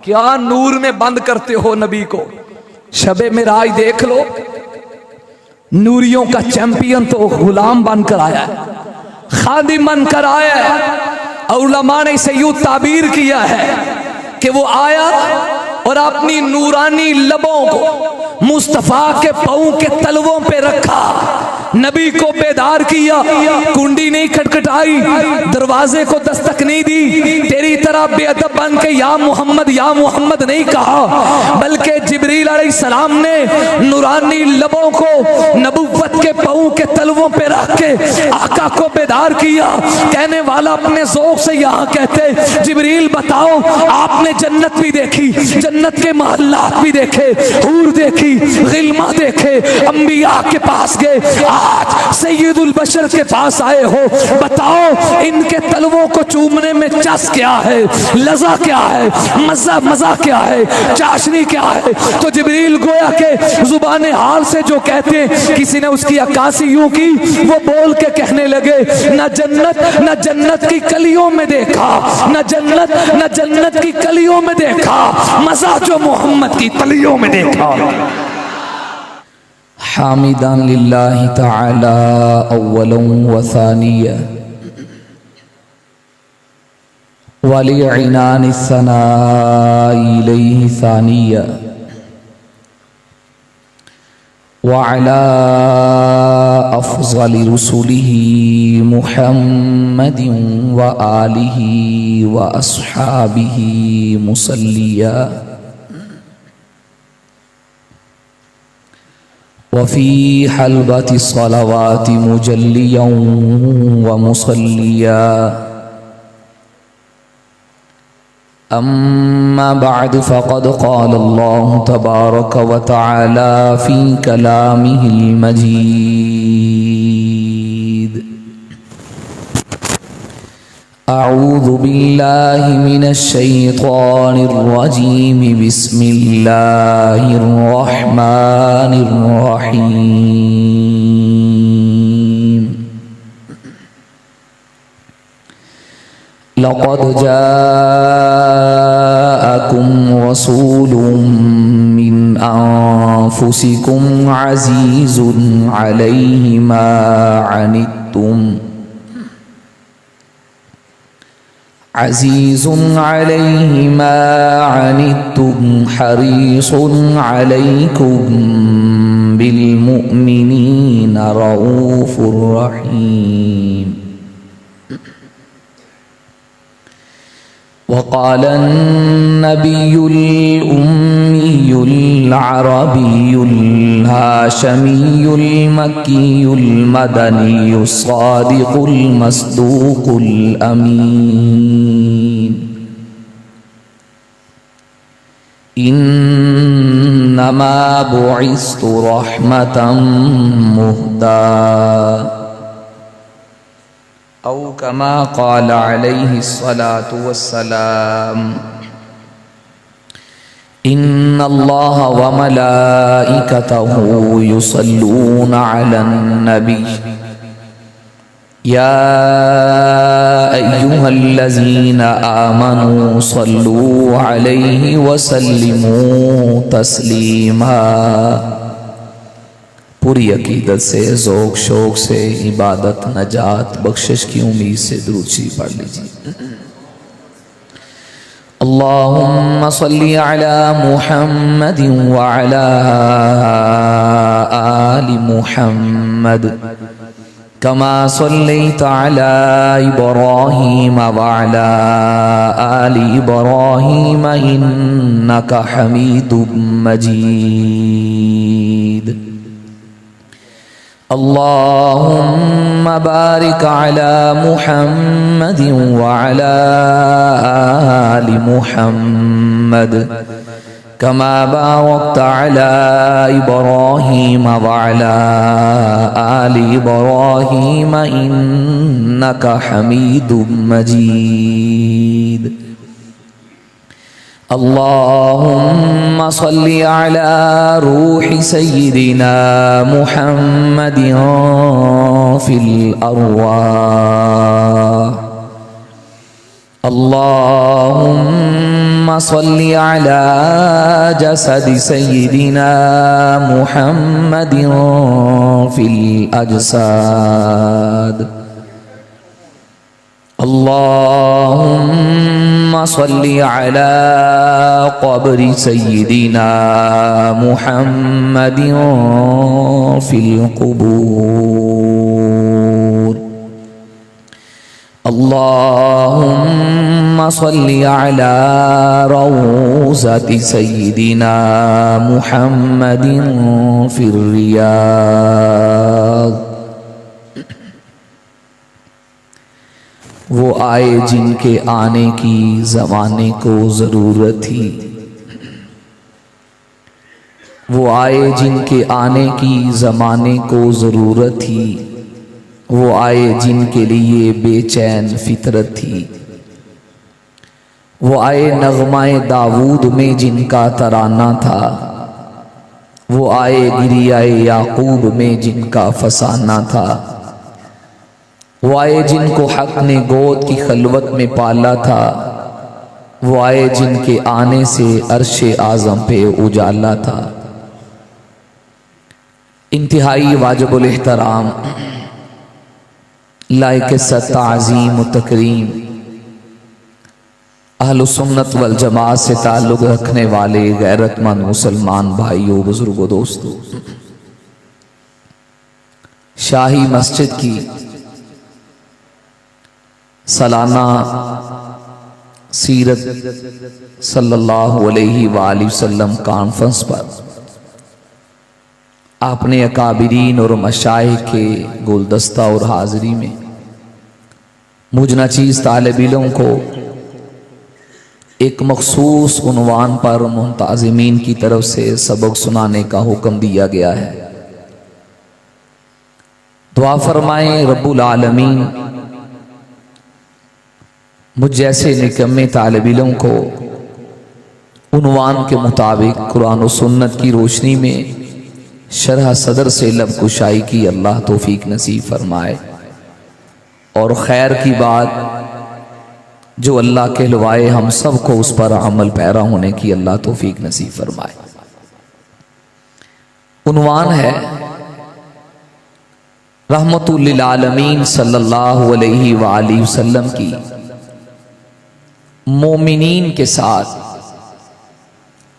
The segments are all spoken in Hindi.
क्या नूर में बंद करते हो नबी को। शबे मिराज देख लो, नूरियों का चैंपियन तो गुलाम बनकर आया है, खादिम बनकर आया है। और उलमा ने इसे यूं ताबीर किया है कि वो आया और अपनी नूरानी लबों को मुस्तफा के पाँव के तलवों पे रखा, नबी को बेदार किया। कुंडी नहीं खटखटाई, दरवाजे को दस्तक नहीं दी, तेरी तरह बेअदब बन के या मोहम्मद नहीं कहा, बल्कि जिब्रील अलैहिस्सलाम ने नूरानी लबों को नबुव्वत के पाँव के तलवों पे रख के आका को बेदार किया। कहने वाला अपने ज़ौक़ से यहाँ कहते, जिब्रील बताओ आपने जन्नत भी देखी, जन्नत के महल्लात भी देखे, हूर देखी, गिल्मा देखे, अंबिया के पास गए, आज सैयदुल बशर के पास आए हो, बताओ इनके तलवों को चूमने में चस क्या है, लजा क्या है, मजा क्या है, चाशनी क्या है। तो जिब्रील गोया के जुबान हाल से जो कहते हैं, किसी ने उसकी अक्कासी यूं की, वो बोल के कहने लगे, न जन्नत की कलियों में देखा, न जन्नत की कलियों में देखा, मजा जो मोहम्मद की तलियों में देखा। हामिदान लिल्लाहि तआला अव्वलन व सानिया वलिअनानि सनाई इलैहि सानिया व अला अफ़ज़ली रुसुलिही मुहम्मदिन व आलिही व अस्हाबिही मुसल्लिया वफ़ी हलबति सलावाति मुजल्लिया व मुसल्लिया अम्मा बअद फ़क़द क़ाल अल्लाहु तबारक व तआला फ़ी कलामिहिल मजीद अऊज़ु बिल्लाहि मिनश शैतानिर रजीम बिस्मिल्लाहिर रहमानिर रहीम लक़द जाअकुम रसूलुम मिन अनफुसिकुम अज़ीज़ुन अलैहि मा अनित्तुम अज़ीज़ुन अलैहि मा अनित्तुम हरीसुन अलैकुम बिलमुमिनीना रऊफ़ुर रहीम वक़ाल अन्नबियुल उम्मियुल अरबियुल हाशमियुल मक्कियुल मदनियुस सादिक़ुल मस्दूक़ुल अमीन इन्नमा बुइस्तु रहमतम मुहदा औ कमा क़ाल अलैहिस्सलातु वस्सलाम इन्नल्लाह व मलाइकतहु युसल्लूना अलन नबी या अय्युहल्लज़ीना आमनू सल्लू अलैहि व सल्लिमू तस्लीमा। पूरी अकीदत से, ज़ौक़ शौक़ से, इबादत, नजात, बख्शिश की उम्मीद से दुरूद शरीफ पढ़ लीजिए। अल्लाहुम्मा सल्ली अला मुहम्मदिन व अला आलि मुहम्मद कमा सल्लैता अला इब्राहीम व अला आलि इब्राहीम इन्नका हमीदुम मजीद। अल्लाहुम्मा बारिक अला मुहम्मदिन व अला आलि मुहम्मद कमा बारकता अला इब्राहीम व अला आलि इब्राहीम इन्नका हमीदुम मजीद। अल्लाहुम्मा सल्ली अला रूहि सय्यिदिना मुहम्मदिन फिल अरवाह। अल्लाहुम्मा सल्ली अला जसदी सय्यिदिना मुहम्मदिन फिल अजसाद। अल्लाहुम्मा सल्ली अला क़ब्रि सय्यिदिना मुहम्मदिन फिल क़ुबूर। अल्लाहुम्मा सल्ली अला रौज़ति सय्यिदिना मुहम्मदिन फिर रियाद। वो आए जिनके आने की ज़माने को ज़रूरत थी, वो आए जिनके आने की ज़माने को ज़रूरत थी, वो आए जिनके लिए बेचैन फितरत थी, वो आए नगमाए दाऊद में जिनका तराना था, वो आए गिरियाए याकूब में जिनका फसाना था, वो आए जिनको हक ने गोद की खलवत में पाला था, वो आए जिनके आने से अर्शे आज़म पे उजाला था। इंतहाई वाजिबुल एहतराम लायक ताज़ीम व तकरीम अहलुस सुन्नत वल जमात से ताल्लुक़ रखने वाले गैरतमंद मुसलमान भाइयों, बुजुर्गों, दोस्तों, शाही मस्जिद की सालाना सीरत सल्लल्लाहु अलैहि वसल्लम कॉन्फ्रेंस पर आपने अकाबिरीन और मशाइख के गुलदस्ता और हाज़िरी में मुझना चीज़ तालिब-इल्म को एक मखसूस उन्वान पर मुंताज़िमीन की तरफ से सबक सुनाने का हुक्म दिया गया है। दुआ फरमाएं रब्बुल आलमीन मुझ जैसे निकम्मे तालिब-इल्म को उन्वान के मुताबिक कुरान और सुन्नत की रोशनी में शरह सदर से लब कुशाई की अल्लाह तौफीक नसीब फरमाए और खैर की बात जो अल्लाह कहलवाए हम सब को उस पर अमल पैरा होने की अल्लाह तौफीक नसीब फरमाए। उन्वान है रहमतुल लिल आलमीन सल्लल्लाहु अलैहि वसल्लम की मोमिनीन के साथ,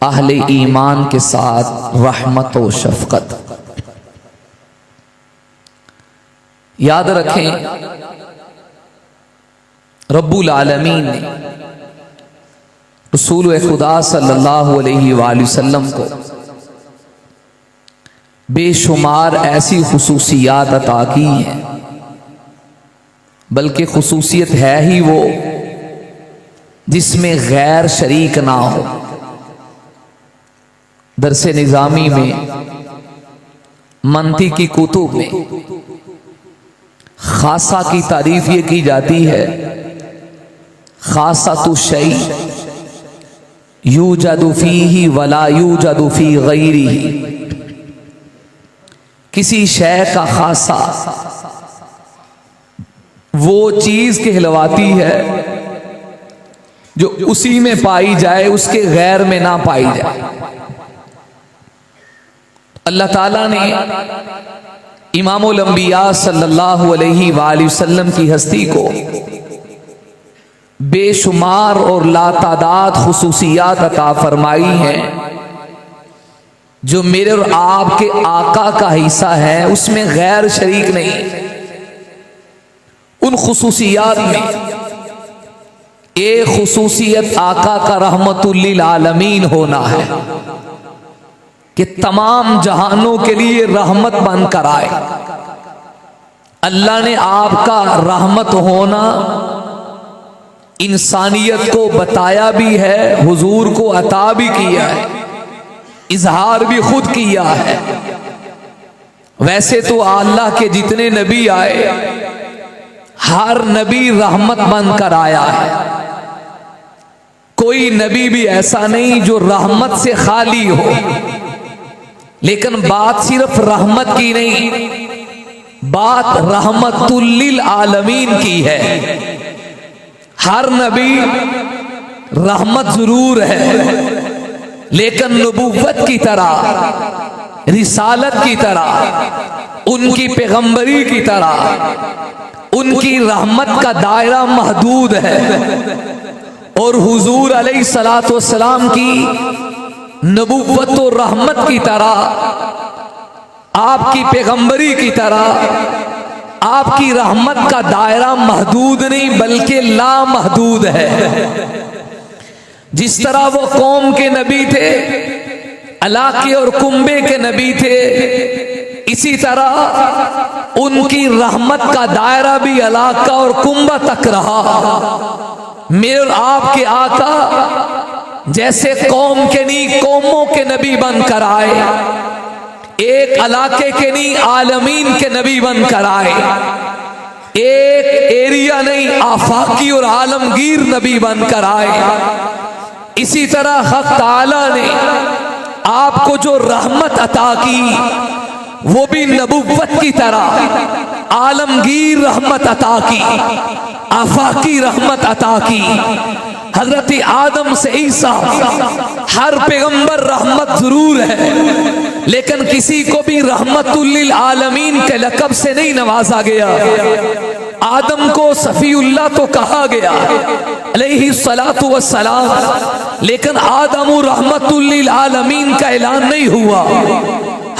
अहले ईमान के साथ रहमत व शफकत। याद रखें रब्बुल आलमीन ने रसूल खुदा सल्लल्लाहु अलैहि वसल्लम को बेशुमार ऐसी खुसूसियात अता की हैं, बल्कि खुसूसियत है ही वो जिसमें गैर शरीक ना हो। दरसे निज़ामी में, मंती की कुतुब में खासा की तारीफ ये की जाती है, खासातु शै यूजदु फीही वला यूजदु फी गैरिही। किसी शै का खासा वो चीज कहलवाती है जो उसी में पाई जाए, उसके गैर में ना पाई जाए। अल्लाह ताला ने इमामुल अंबिया सल्लल्लाहु अलैहि वसल्लम की हस्ती को बेशुमार और लातादाद खुसूसियात अता फरमाई हैं जो मेरे और आपके आका का हिस्सा है, उसमें गैर शरीक नहीं। उन खुसूसियात में एक खुसूसियत आका का रहमतुल लिल आलमीन होना है कि तमाम जहानों के लिए रहमत बनकर आए। अल्लाह ने आपका रहमत होना इंसानियत को बताया भी है, हुजूर को अता भी किया है, इजहार भी खुद किया है। वैसे तो अल्लाह के जितने नबी आए हर नबी रहमत बनकर आया है, कोई नबी भी ऐसा नहीं जो रहमत से खाली हो। लेकिन बात सिर्फ रहमत की नहीं, बात रहमतुल लिल आलमीन की है। हर नबी रहमत जरूर है, लेकिन नबूवत की तरह, रिसालत की तरह, उनकी पैगंबरी की तरह उनकी रहमत का दायरा महदूद है। और हुजूर अलैहिस्सलातु वस्सलाम की नबूवत और रहमत की तरह, आपकी पैगंबरी की तरह आपकी रहमत का दायरा महदूद नहीं बल्कि लामहदूद है। जिस तरह वो कौम के नबी थे, इलाके और कुंबे के नबी थे, इसी तरह उनकी रहमत का दायरा भी इलाका और कुंबा तक रहा। मेरे और आपके आका जैसे कौम के नहीं कौमों के नबी बनकर आए, एक इलाके के नहीं आलमीन के नबी बनकर आए, एक एरिया नहीं आफाकी और आलमगीर नबी बनकर आए। इसी तरह हक ताला ने आपको जो रहमत अता की वो भी नबुव्वत की तरह आलमगीर रहमत अता की, आफाकी रहमत अता की। हजरत आदम से ईसा हर पैगंबर रहमत जरूर है, लेकिन किसी को भी रहमतुल लिल आलमीन के लक़ब से नहीं नवाजा गया। आदम को सफ़ीउल्लाह तो कहा गया अलैहिस्सलातु वस्सलाम, लेकिन आदम रहमतुल लिल आलमीन का ऐलान नहीं हुआ।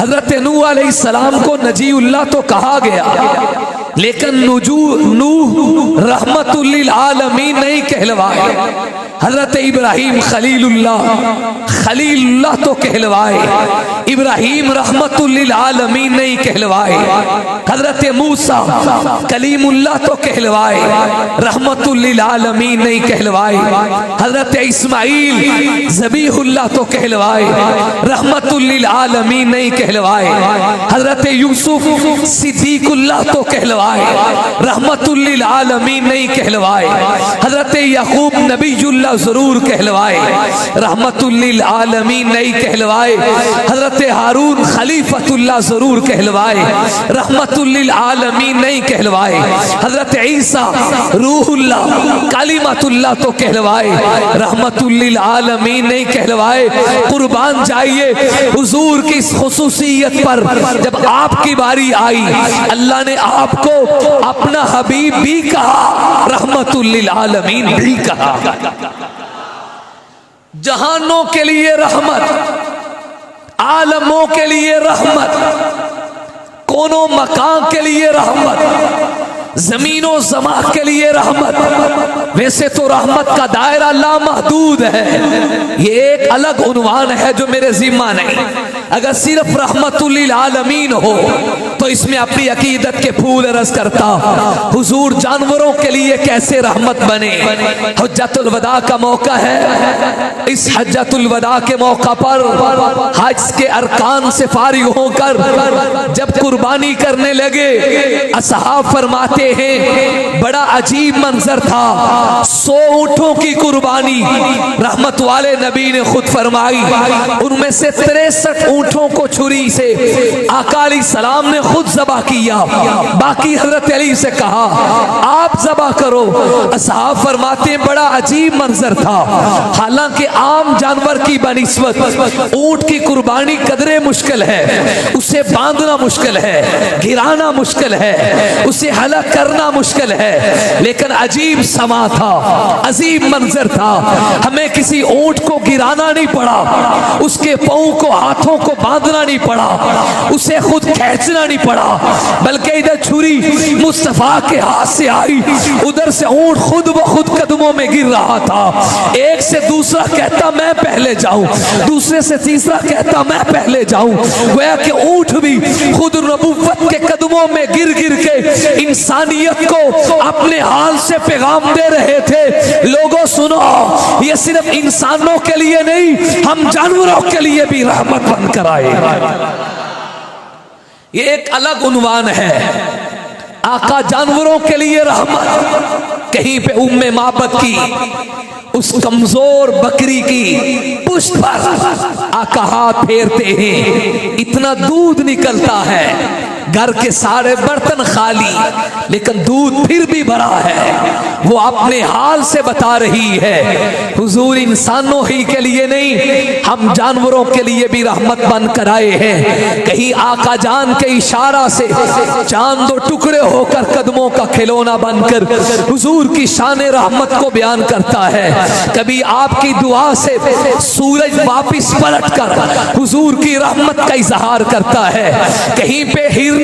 हजरत नूह अलैहिस्सलाम को नजीउल्लाह तो कहा गया, लेकिन नूह रहमतुल लिल आलमीन नहीं कहलवाए। हजरत इब्राहिम खलीलुल्लाह तो कहलवाए, इब्राहिम रहमतुल लिल आलमीन नहीं कहलवाए। हजरत मूसा कलीमुल्लाह तो कहलवाए, रहमतुल लिल आलमीन नहीं कहलवाए। हजरत इस्माइल ज़बीहुल्लाह तो कहलवाए, रहमतुल लिल आलमीन नहीं कहलवाए। हजरत यूसुफ सिद्दीकुल्लाह तो कहलवाए, रहमतुल लिल आलमीन नहीं कहलवाए। हजरत याकूब नबीयुल्लाह जरूर कहलवाए, रहमतुल लिल आलमीन नहीं कहलवाए। हजरत हारून खलीफतुल्लाह जरूर कहलवाए, रहमतुल लिल आलमीन नहीं कहलवाए। हजरत ईसा रूहुल्लाह कलीमतुल्लाह तो कहलवाए, रहमतुल लिल आलमीन नहीं कहलवाए। कुर्बान जाइए हुजूर की इस खुसूसियत पर, जब आपकी बारी आई अल्लाह ने आपको अपना हबीब भी कहा, रहमतुल लिल आलमीन भी कहा। जहानों के लिए रहमत, आलमों के लिए रहमत, कोनो मकान के लिए रहमत, जमीनों जमा के लिए रहमत। वैसे तो रहमत का दायरा लामहदूद है, ये एक अलग उन्वान है जो मेरे जिम्मा नहीं। अगर सिर्फ रहमतुल लिल आलमीन हो तो इसमें अपनी अकीदत के फूल रस करता। हुजूर जानवरों के लिए कैसे रहमत बने। हज्जतुल वदा का मौका है, इस हज्जतुल वदा के मौका पर हज के अरकान से फारिग होकर जब कुर्बानी करने लगे, असहाब फरमाते हैं बड़ा अजीब मंजर था। 100 ऊंटों की कुर्बानी रहमत वाले नबी ने खुद फरमाई, उनमें से 63 ऊंटों को छुरी से आका अलैहिस्सलाम ने खुद ज़बा किया, बाकी हजरत अली से कहा आप ज़बा करो। असहाब फरमाते हैं बड़ा अजीब मंजर था। हालांकि आम जानवर की बनिस्बत ऊंट की कुर्बानी कदरे मुश्किल है, उसे बांधना मुश्किल है, गिराना मुश्किल है, उसे हलक करना मुश्किल है, लेकिन अजीब समा था, अजीब मंजर था। हमें किसी ऊंट को गिराना नहीं पड़ा, उसके पांव को हाथों को बांधना नहीं पड़ा, उसे खुद खींचना नहीं पड़ा, बल्कि इधर छुरी मुस्तफा के हाथ से आई, उधर से ऊंट खुद ब खुद कदमों में गिर रहा था। एक से दूसरा कहता मैं पहले जाऊं, दूसरे से तीसरा कहता मैं पहले जाऊं। गोया कि ऊंट भी खुद नबुव्वत के कदमों में गिर गिर के इंसानियत को अपने हाल से पैगाम दे रहे थे, लोगों सुनो, ये सिर्फ इंसानों के लिए नहीं, हम जानवरों के लिए भी रहमत बनकर आए। ये एक अलग उन्वान है। आका जानवरों के लिए रहमत, कहीं पे उम्मे माबद की उस कमजोर बकरी की पुष्ट पर आका हाथ फेरते हैं, इतना दूध निकलता है, घर के सारे बर्तन खाली, लेकिन दूध फिर भी भरा है। वो अपने हाल से बता रही है, हुजूर इंसानों ही के लिए नहीं, हम जानवरों के लिए भी रहमत बन कर आए हैं। कहीं आका जान के इशारा से चांद दो टुकड़े होकर कदमों का खिलौना बनकर हुजूर की शान रहमत को बयान करता है। कभी आपकी दुआ से सूरज वापिस पलट कर हुजूर की रहमत का इजहार करता है। कहीं पे हिरनी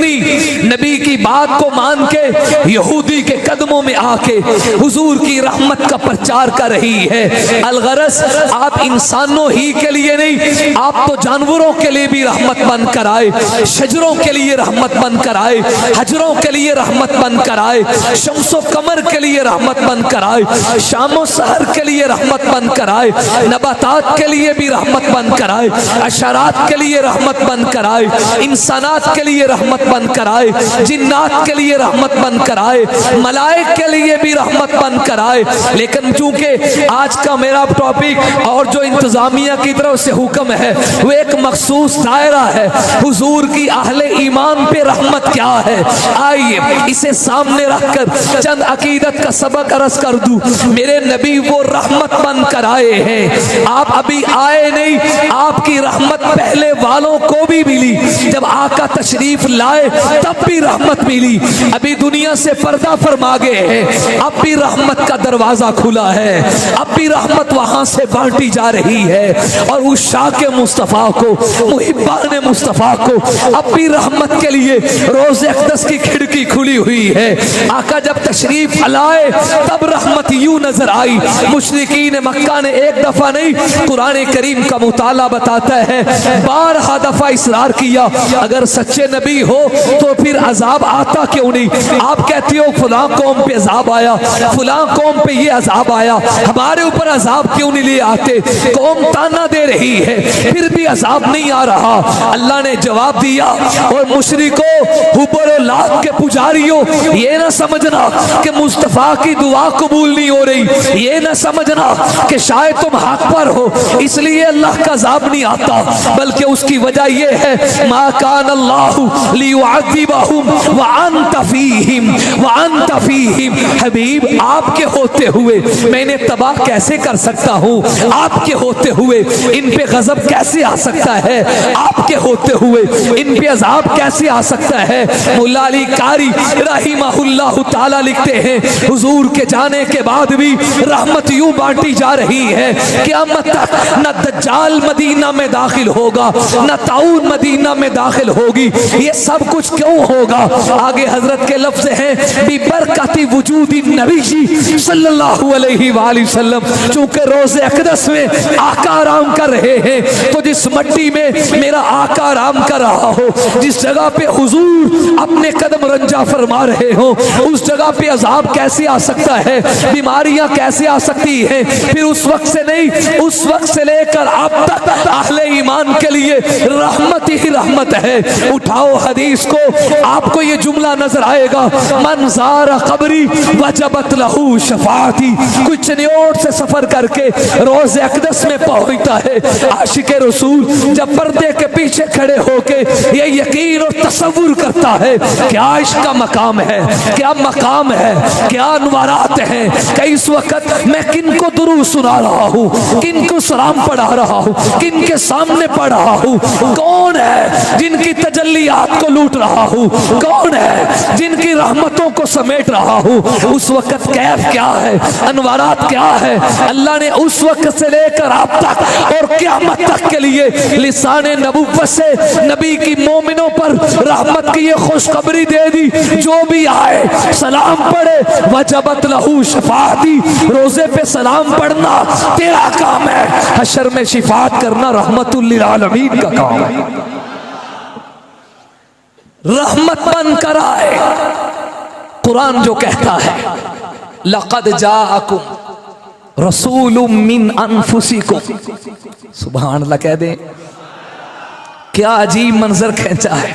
नबी की बात को मान के यहूदी के कदमों में आके हुजूर की रहमत का प्रचार कर रही है। अलगरस आप इंसानों ही के लिए नहीं, आप तो जानवरों के लिए भी रहमत बन कर आए, शजरों के लिए रहमत बन कर आए, हजरों के लिए रहमत बन कर आए, शम्सो कमर के लिए रहमत बन कर आए, शामो सहर के लिए रहमत बन कर आए, नबातात के लिए भी रहमत बन कर आए, अशरात के लिए रहमत बन कर आए, इंसानात के लिए रहमत बन कर आए, जिन्नात के लिए रहमत बन कर आए, मलाइक के लिए भी रहमत बन कर आए। लेकिन चूंकि आज का मेरा टॉपिक और जो इंतजामिया की तरफ से हुक्म है वो एक मखसूस दायरा है, हुजूर की अहले ईमान पे रहमत क्या है। आइए इसे सामने रखकर चंद अकीदत का सबक अर्ज कर दूं। मेरे नबी वो रहमत बन कर आए हैं, आप अभी आए नहीं, आपकी रहमत पहले वालों को भी मिली, जब आका तशरीफ लाए तब भी रहमत मिली। अभी दुनिया से पर्दा फरमा गए हैं, अब भी रहमत का दरवाजा खुला है, अब भी रहमत वहां से बांटी जा रही है। और उस शाके मुस्तफा को, मुहिब्बान मुस्तफा को अब भी रहमत के लिए रोज़े अक़दस की खिड़की खुली हुई है। आका जब तशरीफ लाए तब रहमत यूं नजर आई। मुशरिकीन मक्का ने एक दफा नहीं, कुरान करीम का मुताला बताता है 12 दफा इसरार किया, अगर सच्चे नबी हो तो फिर अजाब आता क्यों नहीं। आप कहती हो फलां कौम पे अजाब आया, फलां कौम पे ये अजाब आया, हमारे ऊपर अजाब क्यों नहीं ले आते। कौम ताना दे रही है फिर भी अजाब नहीं आ रहा। अल्लाह ने जवाब दिया, और मुशरिको हुब्बुल लात के पुजारियों, ये ना समझना कि मुस्तफा की दुआ कबूल नहीं हो रही, ये ना समझना कि शायद तुम हक पर हो इसलिए अल्लाह का अजाब नहीं आता, बल्कि उसकी वजह ये है मा कान अल्लाहु लियुअज़्ज़िबहुम व अंत फीहिम व अंत फीहिम। हबीब आपके होते हुए मैं इन्हें तबाह कैसे कर सकता हूँ, आपके होते हुए इन पे गजब कैसे आ सकता है, आपके होते हुए इन पे अजाब कैसे आ सकता है। मुल्ला अली कारी रहिमहुल्लाह ताला लिखते हैं, हुजूर के जाने के बाद भी रहमत यूं बांटी जा रही है क़यामत तक न दज्जाल मदीना में दाखिल होगा, न ताऊन मदीना में दाखिल होगी। ये सब कुछ क्यों होगा। आगे हजरत के लफ्ज हैं बिबरकती वजूदी नबी जी सल्लल्लाहु अलैहि वसल्लम। चूंकि रोज़े अक़दस में आका आराम कर रहे हैं, तो जिस मट्टी में मेरा आका आराम कर रहा हो, जिस जगह पे हुजूर अपने कदम रंजा फरमा रहे हो, उस जगह पे अजाब कैसे आ सकता है, बीमारियां कैसे आ सकती हैं। फिर उस वक्त से नहीं, उस वक्त से लेकर अब तक अहले ईमान के लिए रहमत ही रहमत है। उठाओ हदीस को, आपको ये जुमला नजर आएगा, मन ज़ारा कब्री वजबत लहू शफाअती। कुछ चनियोट से सफर करके रोज़े अक़दस में पहुंचता है आशिक़े रसूल, जब पर्दे के पीछे खड़े होके ये यकीन और तसव्वुर करता है क्या इसका मकाम है, क्या मकाम है, क्या अनवारात हैं, कि इस वक्त मैं किन को दुरूद सुना रहा हूँ, किन को सलाम पढ़ा रहा हूँ, किन के सामने पढ़ रहा हूँ, कौन है जिनकी तजल्लियात को लूट रहा हूँ, कौन है जिनकी रहमतों को समेट रहा हूँ। उस वक्त कैफ क्या है, अनवारात क्या है। अल्लाह ने उस वक्त से लेकर आप तक और क़यामत तक के लिए लिसाने नबुव्वत से नबी की मोमिनों पर रहमत की ये खुशखबरी दे दी, जो भी आए सलाम पढ़े वजबत लहू शफाअती। रोजे पे सलाम पढ़ना तेरा काम है, हशर में शिफात करना रहमतुल लिल आलमीन का काम है। रहमत बन कर आए। कुरान जो कहता है लक़द जाअकुम रसूलुम मिन अनफुसिकुम, सुभान अल्लाह कह दे। क्या अजीब मंजर खींचा है।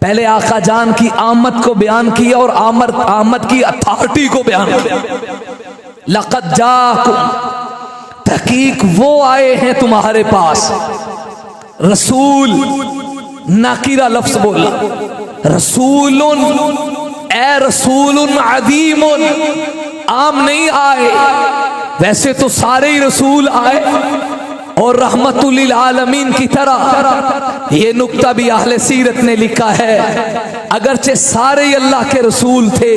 पहले आका जान की आमद को बयान किया और आमद की अथॉरिटी को बयान किया। लक़द जाअकुम, तहकीक वो आए हैं तुम्हारे पास। रसूल नाकिरा लफ्ज बोला, रसूलुन, ए रसूलुन अदीमुन, आम नहीं आए। वैसे तो सारे ही रसूल आए और रहमतुल आलमीन की तरह। ये नुक्ता भी अहले सीरत ने लिखा है, अगरचे सारे ही अल्लाह के रसूल थे,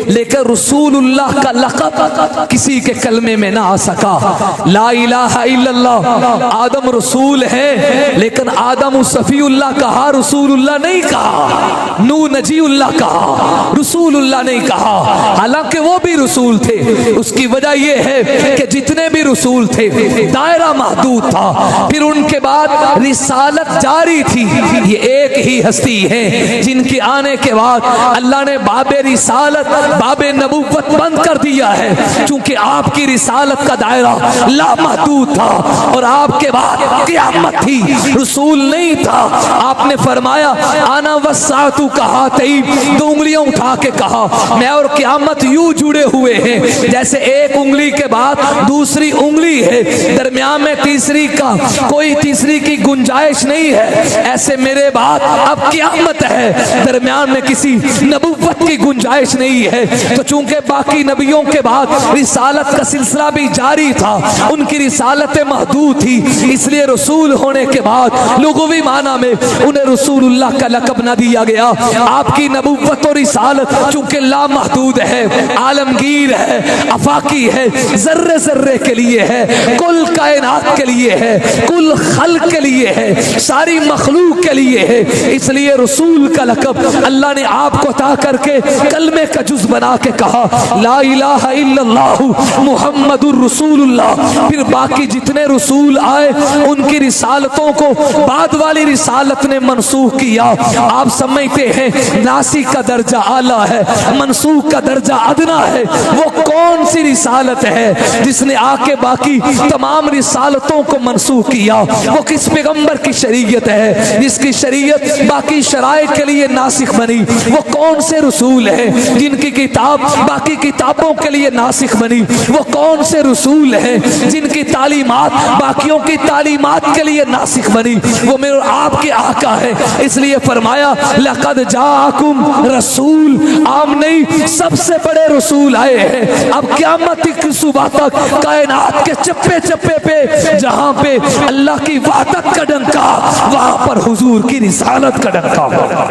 लेकिन रसूलुल्लाह का लक़ब किसी के कलमे में ना आ सका। ला इलाहा इल्लल्लाह, आदम रसूल है, लेकिन आदम सफ़ीउल्लाह कहा, रसूलुल्लाह नहीं कहा। नू नजीउल्लाह कहा, रसूलुल्लाह नहीं कहा, हालांकि वो भी रसूल थे। उसकी वजह यह है कि जितने भी रसूल थे दायरा महदूद था, फिर उनके बाद रिसालत जारी थी। ये एक ही हस्ती है जिनके आने के बाद अल्लाह ने बाबे रिसालत, बाबे नबुव्वत बंद कर दिया है, क्योंकि आपकी रिसालत का दायरा लामहदूद था और आपके बाद क़यामत थी, रसूल नहीं था। आपने फरमाया आना वस्सातु कहा, तई दो उंगलियां उठा के कहा, मैं और क़यामत यूं जुड़े हुए हैं जैसे एक उंगली के बाद दूसरी उंगली है, दरमियान में तीसरी का कोई तीसरी की गुंजाइश नहीं है। ऐसे मेरे बाद अब क़यामत है, दरमियान में किसी नबुव्वत की गुंजाइश नहीं है। तो चूंकि बाकी नबियों के बाद रिसालत का सिलसिला भी जारी था, उनकी रिसालत महदूद थी, इसलिए रसूल होने के बाद लुग़वी माना में उन्हें रसूलुल्लाह का लक़ब न दिया गया। आपकी नबुव्वत और रिसालत चूंकि लामहदूद है, आलमगीर है, अफाकी है, जर्रे जर्रे के लिए है, कुल कायनात के लिए है, कुल खल्क के लिए है, सारी मखलूक के लिए है, इसलिए रसूल का लक़ब अल्लाह ने आपको अता करके कलमे का जुज़ बना के कहा, ला इलाहा इल्लल्लाहु मुहम्मदुर रसूलुल्लाह। फिर बाकी जितने रसूल आए उनकी रिसालतों को बाद वाली रिसालत ने मनसूख किया। आप समझते हैं नासिक का दर्जा आला है, मनसूख का दर्जा अदना है। वो कौन सी रिसालत है जिसने आके बाकी तमाम रिसालतों को मनसूख किया? वो किस पैगंबर की शरीयत है जिसकी शरीयत बाकी शराय के लिए नासिख बनी? वो कौन से रसूल है जिनकी किताब बाकी किताबों के लिए नासिख बनी? वो कौन से रसूल है जिनकी तालीमात बाकियों की तालीमात के लिए नासिख बनी? वो मेरे आपके आका है, इसलिए फरमाया लक़द जाअकुम रसूल, आम नहीं सबसे बड़े रसूल आए हैं। अब क़यामत की सुबह तक कायनात के चप्पे चप्पे पे जहां पे अल्लाह की वादत का डंका, वहां पर हुजूर की रिसालत का डंका होगा।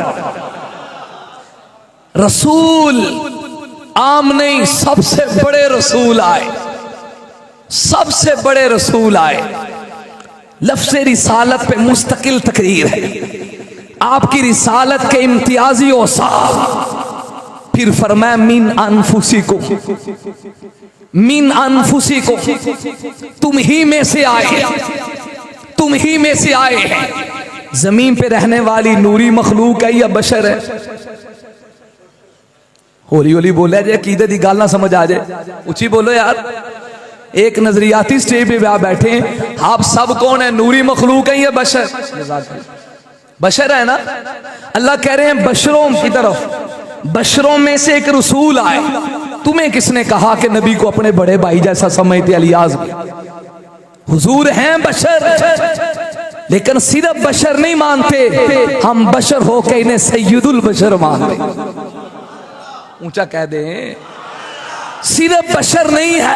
रसूल आम नहीं, सबसे बड़े रसूल आए, सबसे बड़े रसूल आए। लफ्ज़ रिसालत पे मुस्तकिल तकरीर है, आपकी रिसालत के इम्तियाजी औसाफ। फिर फरमाया मिन अनफुसिकुम, मिन अनफुसिकुम, तुम ही में से आए, तुम ही में से आए हैं। जमीन पे रहने वाली नूरी मखलूक है या बशर है? होली होली बोला जाए, कीदे दी गाल ना समझ आ जाए, ऊंची बोलो यार। एक नजरियाती स्टेज पे आप बैठे हैं, आप सब कौन है? नूरी मखलूक है या बशर? बशर है ना। अल्लाह कह रहे हैं बशरों की तरफ, बशरों में से एक रसूल आए। तुम्हें किसने कहा कि नबी को अपने बड़े भाई जैसा समझते? अलियाज हुजूर हैं बशर, लेकिन सिर्फ बशर नहीं मानते, हम बशर होके इन्हें सैयदुल बशर मानते। ऊंचा कह दे, सिर्फ बशर नहीं है,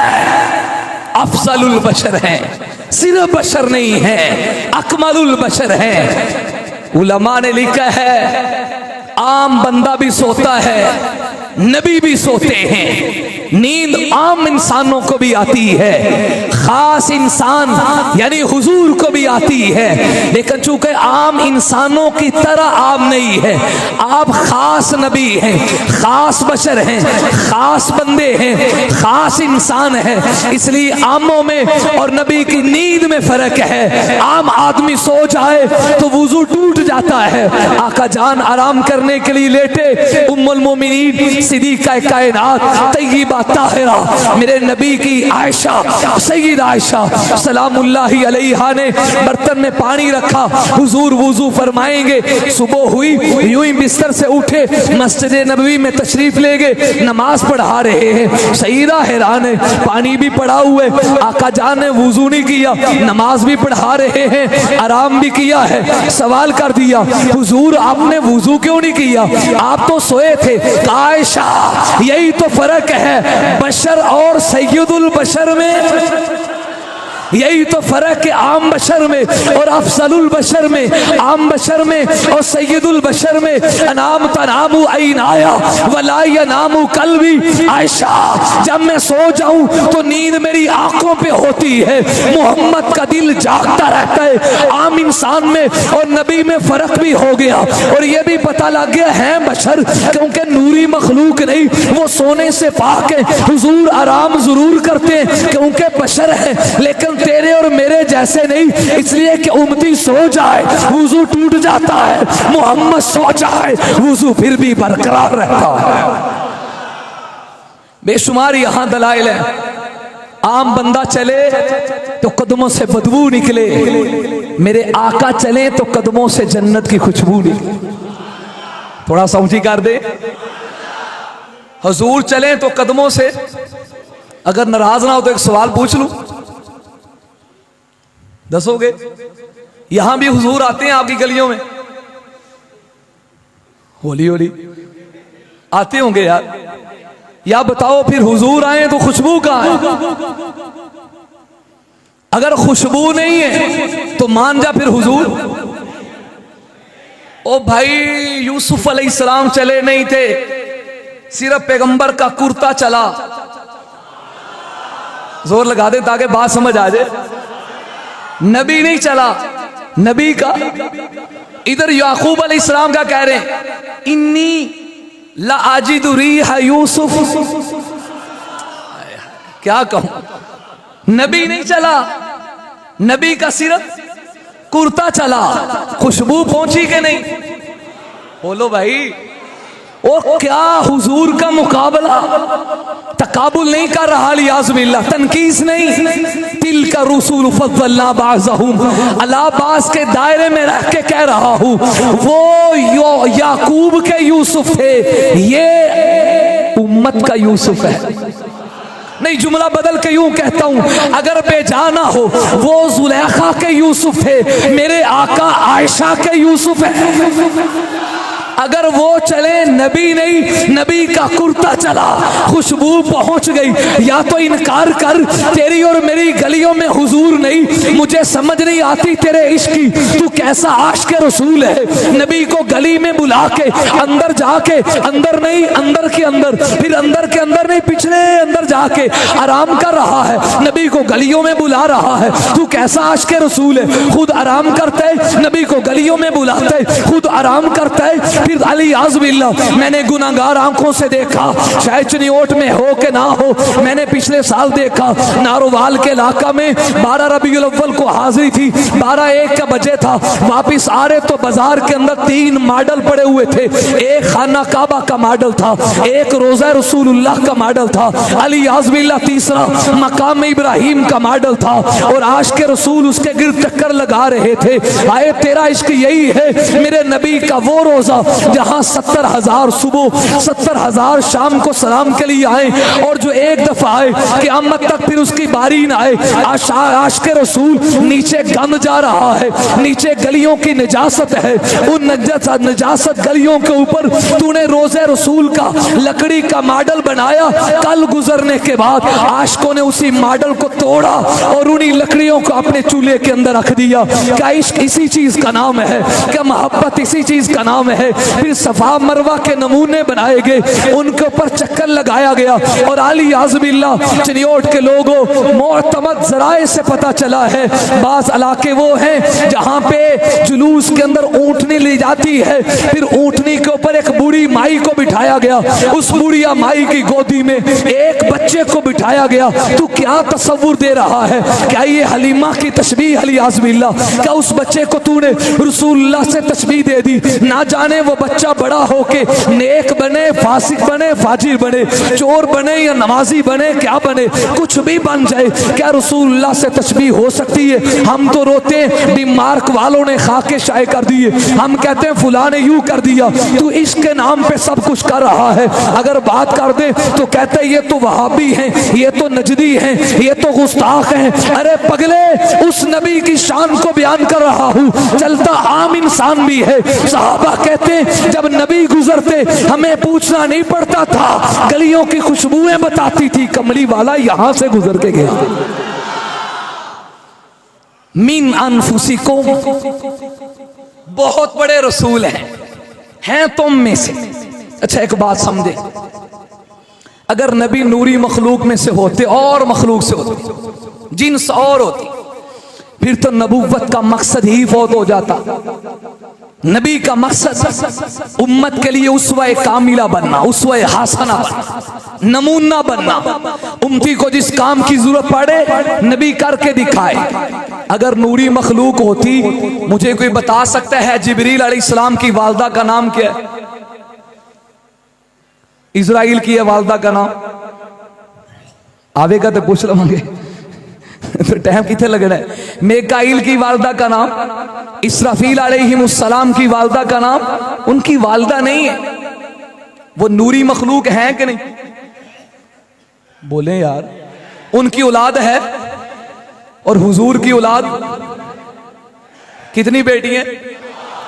अफजलुल बशर है। सिर्फ बशर नहीं है, अकमलुल बशर है। उलमा ने लिखा है आम बंदा भी सोता है, नबी भी सोते हैं। नींद आम इंसानों को भी आती है, खास इंसान यानी हुजूर को भी आती है, लेकिन चूंकि आम इंसानों की तरह आम नहीं है, आप खास नबी हैं, खास बशर हैं, खास बंदे हैं, खास इंसान हैं, इसलिए आमों में और नबी की नींद में फर्क है। आम आदमी सो जाए तो वुजू टूट जाता है, आका जान आराम करने के लिए लेटे, उम्मुल मोमिनीन सिद्दीक़ा कायनात तय्यबा ताहिरा मेरे नबी की आयशा सय्यद आयशा सलामुल्लाहि अलैहा ने बर्तन में पानी रखा, हुजूर वुजू फरमाएंगे। सुबह हुई, यूं ही बिस्तर से उठे, मस्जिद नबवी में तशरीफ ले गए, नमाज पढ़ा रहे हैं। सईदा हैरान है, पानी भी पड़ा हुआ है, आका जान ने वुजू नहीं किया, नमाज भी पढ़ा रहे हैं, आराम भी किया है। सवाल कर दिया, हुजूर आपने वुजू क्यों नहीं किया, आप तो सोए थे। आयशा, यही तो फर्क है बशर और सैयदुल बशर में, यही तो फर्क है आम बशर में और अफजलुल बशर में, आम बशर में और सैयदुल बशर में। अनाम तनामु ऐन आया वला यनामु कल्बी। आयशा, जब मैं सो जाऊं तो नींद मेरी आंखों पे होती है, मोहम्मद का दिल जागता रहता है। आम इंसान में और नबी में फर्क भी हो गया और ये भी पता लग गया है बशर, क्योंकि नूरी मखलूक नहीं, वो सोने से पाक है। हुजूर आराम जरूर करते हैं क्योंकि बशर है, लेकिन तेरे और मेरे जैसे नहीं, इसलिए कि उम्मती सो जाए वुजू टूट जाता है, मोहम्मद सो जाए वुजू फिर भी बरकरार रहता है। बेशुमार यहां दलाइल है। आम बंदा चले तो कदमों से बदबू निकले, मेरे आका चले तो कदमों से जन्नत की खुशबू निकले। थोड़ा समझी कर दे। हुजूर चले तो कदमों से, अगर नाराज ना हो तो एक सवाल पूछ लूं, दसोगे? यहां भी हुजूर आते हैं आपकी गलियों में, होली होली आते होंगे यार, या बताओ फिर हुजूर आए तो खुशबू कहां है? अगर खुशबू नहीं है तो मान जा फिर हुजूर। ओ भाई, यूसुफ अलैहिस्सलाम चले नहीं थे, सिर्फ पैगंबर का कुर्ता चला। जोर लगा दे ताकि बात समझ आ जाए। नबी नहीं चला, नबी का। इधर याकूब अलैहिस्सलाम का कह रहे हैं, इन्नी ला आजिदु रीहा यूसुफ। क्या कहूं, नबी नहीं चला, नबी का सिर्फ कुर्ता चला, खुशबू पहुंची के नहीं। बोलो भाई, और क्या हुजूर का मुकाबला, तकाबुल नहीं कर रहा, लियाज़ तनकीस नहीं। तिल का रसूल फज़्ज़लना बाज़हुम अला बाज़ के दायरे में रह के कह रहा हूँ, वो याकूब के यूसुफ थे, ये उम्मत का यूसुफ है। नहीं, जुमला बदल के यूं कहता हूं, अगर बेजाना हो वो जुलेखा के यूसुफ थे, मेरे आका आयशा के यूसुफ है। अगर वो चले, नबी नहीं, नबी का कुर्ता चला, खुशबू पहुंच गई। या तो इनकार कर, तेरी और मेरी गलियों में हुजूर नहीं, मुझे समझ नहीं आती तेरे इश्क की, तू कैसा आशिक रसूल है। नबी को गली में बुला के, अंदर जाके, अंदर नहीं अंदर के अंदर, फिर अंदर के अंदर नहीं पिछले अंदर जाके आराम कर रहा है, नबी को गलियों में बुला रहा है। तू कैसा आशिक रसूल है, खुद आराम करता है, नबी को गलियों में बुलाता है, खुद आराम करता है। फिर अली आज़बिल्ला, मैंने गुनाहगार आंखों से देखा, शायद चनियोट में हो के ना हो, मैंने पिछले साल देखा नारोवाल के इलाका में 12 रबीउल अव्वल को हाजिरी थी, 12-1 का बजे था, वापिस आ रहे तो बाजार के अंदर 3 मॉडल पड़े हुए थे। एक खाना काबा का मॉडल था, एक रोजा रसूलुल्लाह का मॉडल था, अली आज़बिल्ला तीसरा मकाम इब्राहिम का मॉडल था, और आशिक रसूल उसके गिर्द चक्कर लगा रहे थे। आए तेरा इश्क यही है मेरे नबी का वो रोजा जहां 70,000 सुबह 70,000 शाम को सलाम के लिए आए, और जो एक दफा आए क़यामत तक फिर उसकी बारी ना आए। आशिक रसूल नीचे गंद जा रहा है, नीचे गलियों की निजासत है, उन निजासत गलियों के ऊपर तूने रोजे रसूल का लकड़ी का मॉडल बनाया। कल गुजरने के बाद आशिकों ने उसी मॉडल को तोड़ा और उन्हीं लकड़ियों को अपने चूल्हे के अंदर रख दिया। क्या इश्क इसी चीज का नाम है? क्या मोहब्बत इसी चीज का नाम है? फिर सफा मरवा के नमूने बनाए गए, उनके ऊपर चक्कर लगाया गया। और अली आज़बिल्ला चनियोट के लोगों, मोअतमद ज़राए से पता चला है, बास इलाके वो हैं जहाँ पे जुलूस के अंदर ऊँटनी ली जाती है, फिर ऊँटनी के ऊपर एक बूढ़ी माई को बिठाया गया, उस बूढ़िया माई की गोदी में एक बच्चे को बिठाया गया। तू क्या तस्वुर दे रहा है? क्या ये हलीमा की तशबीह? अली आज़बिल्ला, क्या उस बच्चे को तूने रसूलुल्लाह से तशबीह दे दी? ना जाने वो बच्चा बड़ा होके नेक बने, फासिक बने, फाजिर बने, चोर बने या नमाजी बने, क्या बने, कुछ भी बन जाए, क्या रसूलुल्लाह से तशबीह हो सकती है? हम तो रोते हैं बीमार्क वालों ने खाके शाये कर दिए, हम कहते हैं फुला ने यूं कर दिया। तू इश्क के नाम पे सब कुछ कर रहा है, अगर बात कर दे तो कहते ये तो वहाबी हैं, ये तो नजदी हैं, ये तो गुस्ताख हैं। अरे पगले, उस नबी की शान को बयान कर रहा हूँ, चलता आम इंसान भी है। सहाबा कहते हैं जब नबी गुजरते हमें पूछना नहीं पड़ता था, गलियों की खुशबुएं बताती थी, कमली वाला यहां से गुजर के गया। मिन अनफुसिकुम, बहुत बड़े रसूल हैं तुम में से। अच्छा एक बात समझे, अगर नबी नूरी मखलूक में से होते और मखलूक से होते, जिन्स और होती, फिर तो नबूवत का मकसद ही फौत हो जाता। नबी का मकसद उम्मत के लिए उसवा कामिला बनना, उसवा हासना बनना, नमूना बनना। उम्मती को जिस काम की जरूरत पड़े नबी करके दिखाए। अगर नूरी मखलूक होती, मुझे कोई बता सकता है जिब्रील अलैहिस्सलाम की वालदा का नाम क्या है? इजराइल की है वालदा का नाम? आवेगा तो पूछ लवांगे तो टाइम कितने लगना है। मेकाइल की वालदा का नाम, इसराफील अलैहिमुस्सलाम की वालदा का नाम, उनकी वालदा नहीं है। वो नूरी मखलूक हैं कि नहीं? बोले यार, उनकी औलाद है। और हुजूर की औलाद कितनी बेटी है?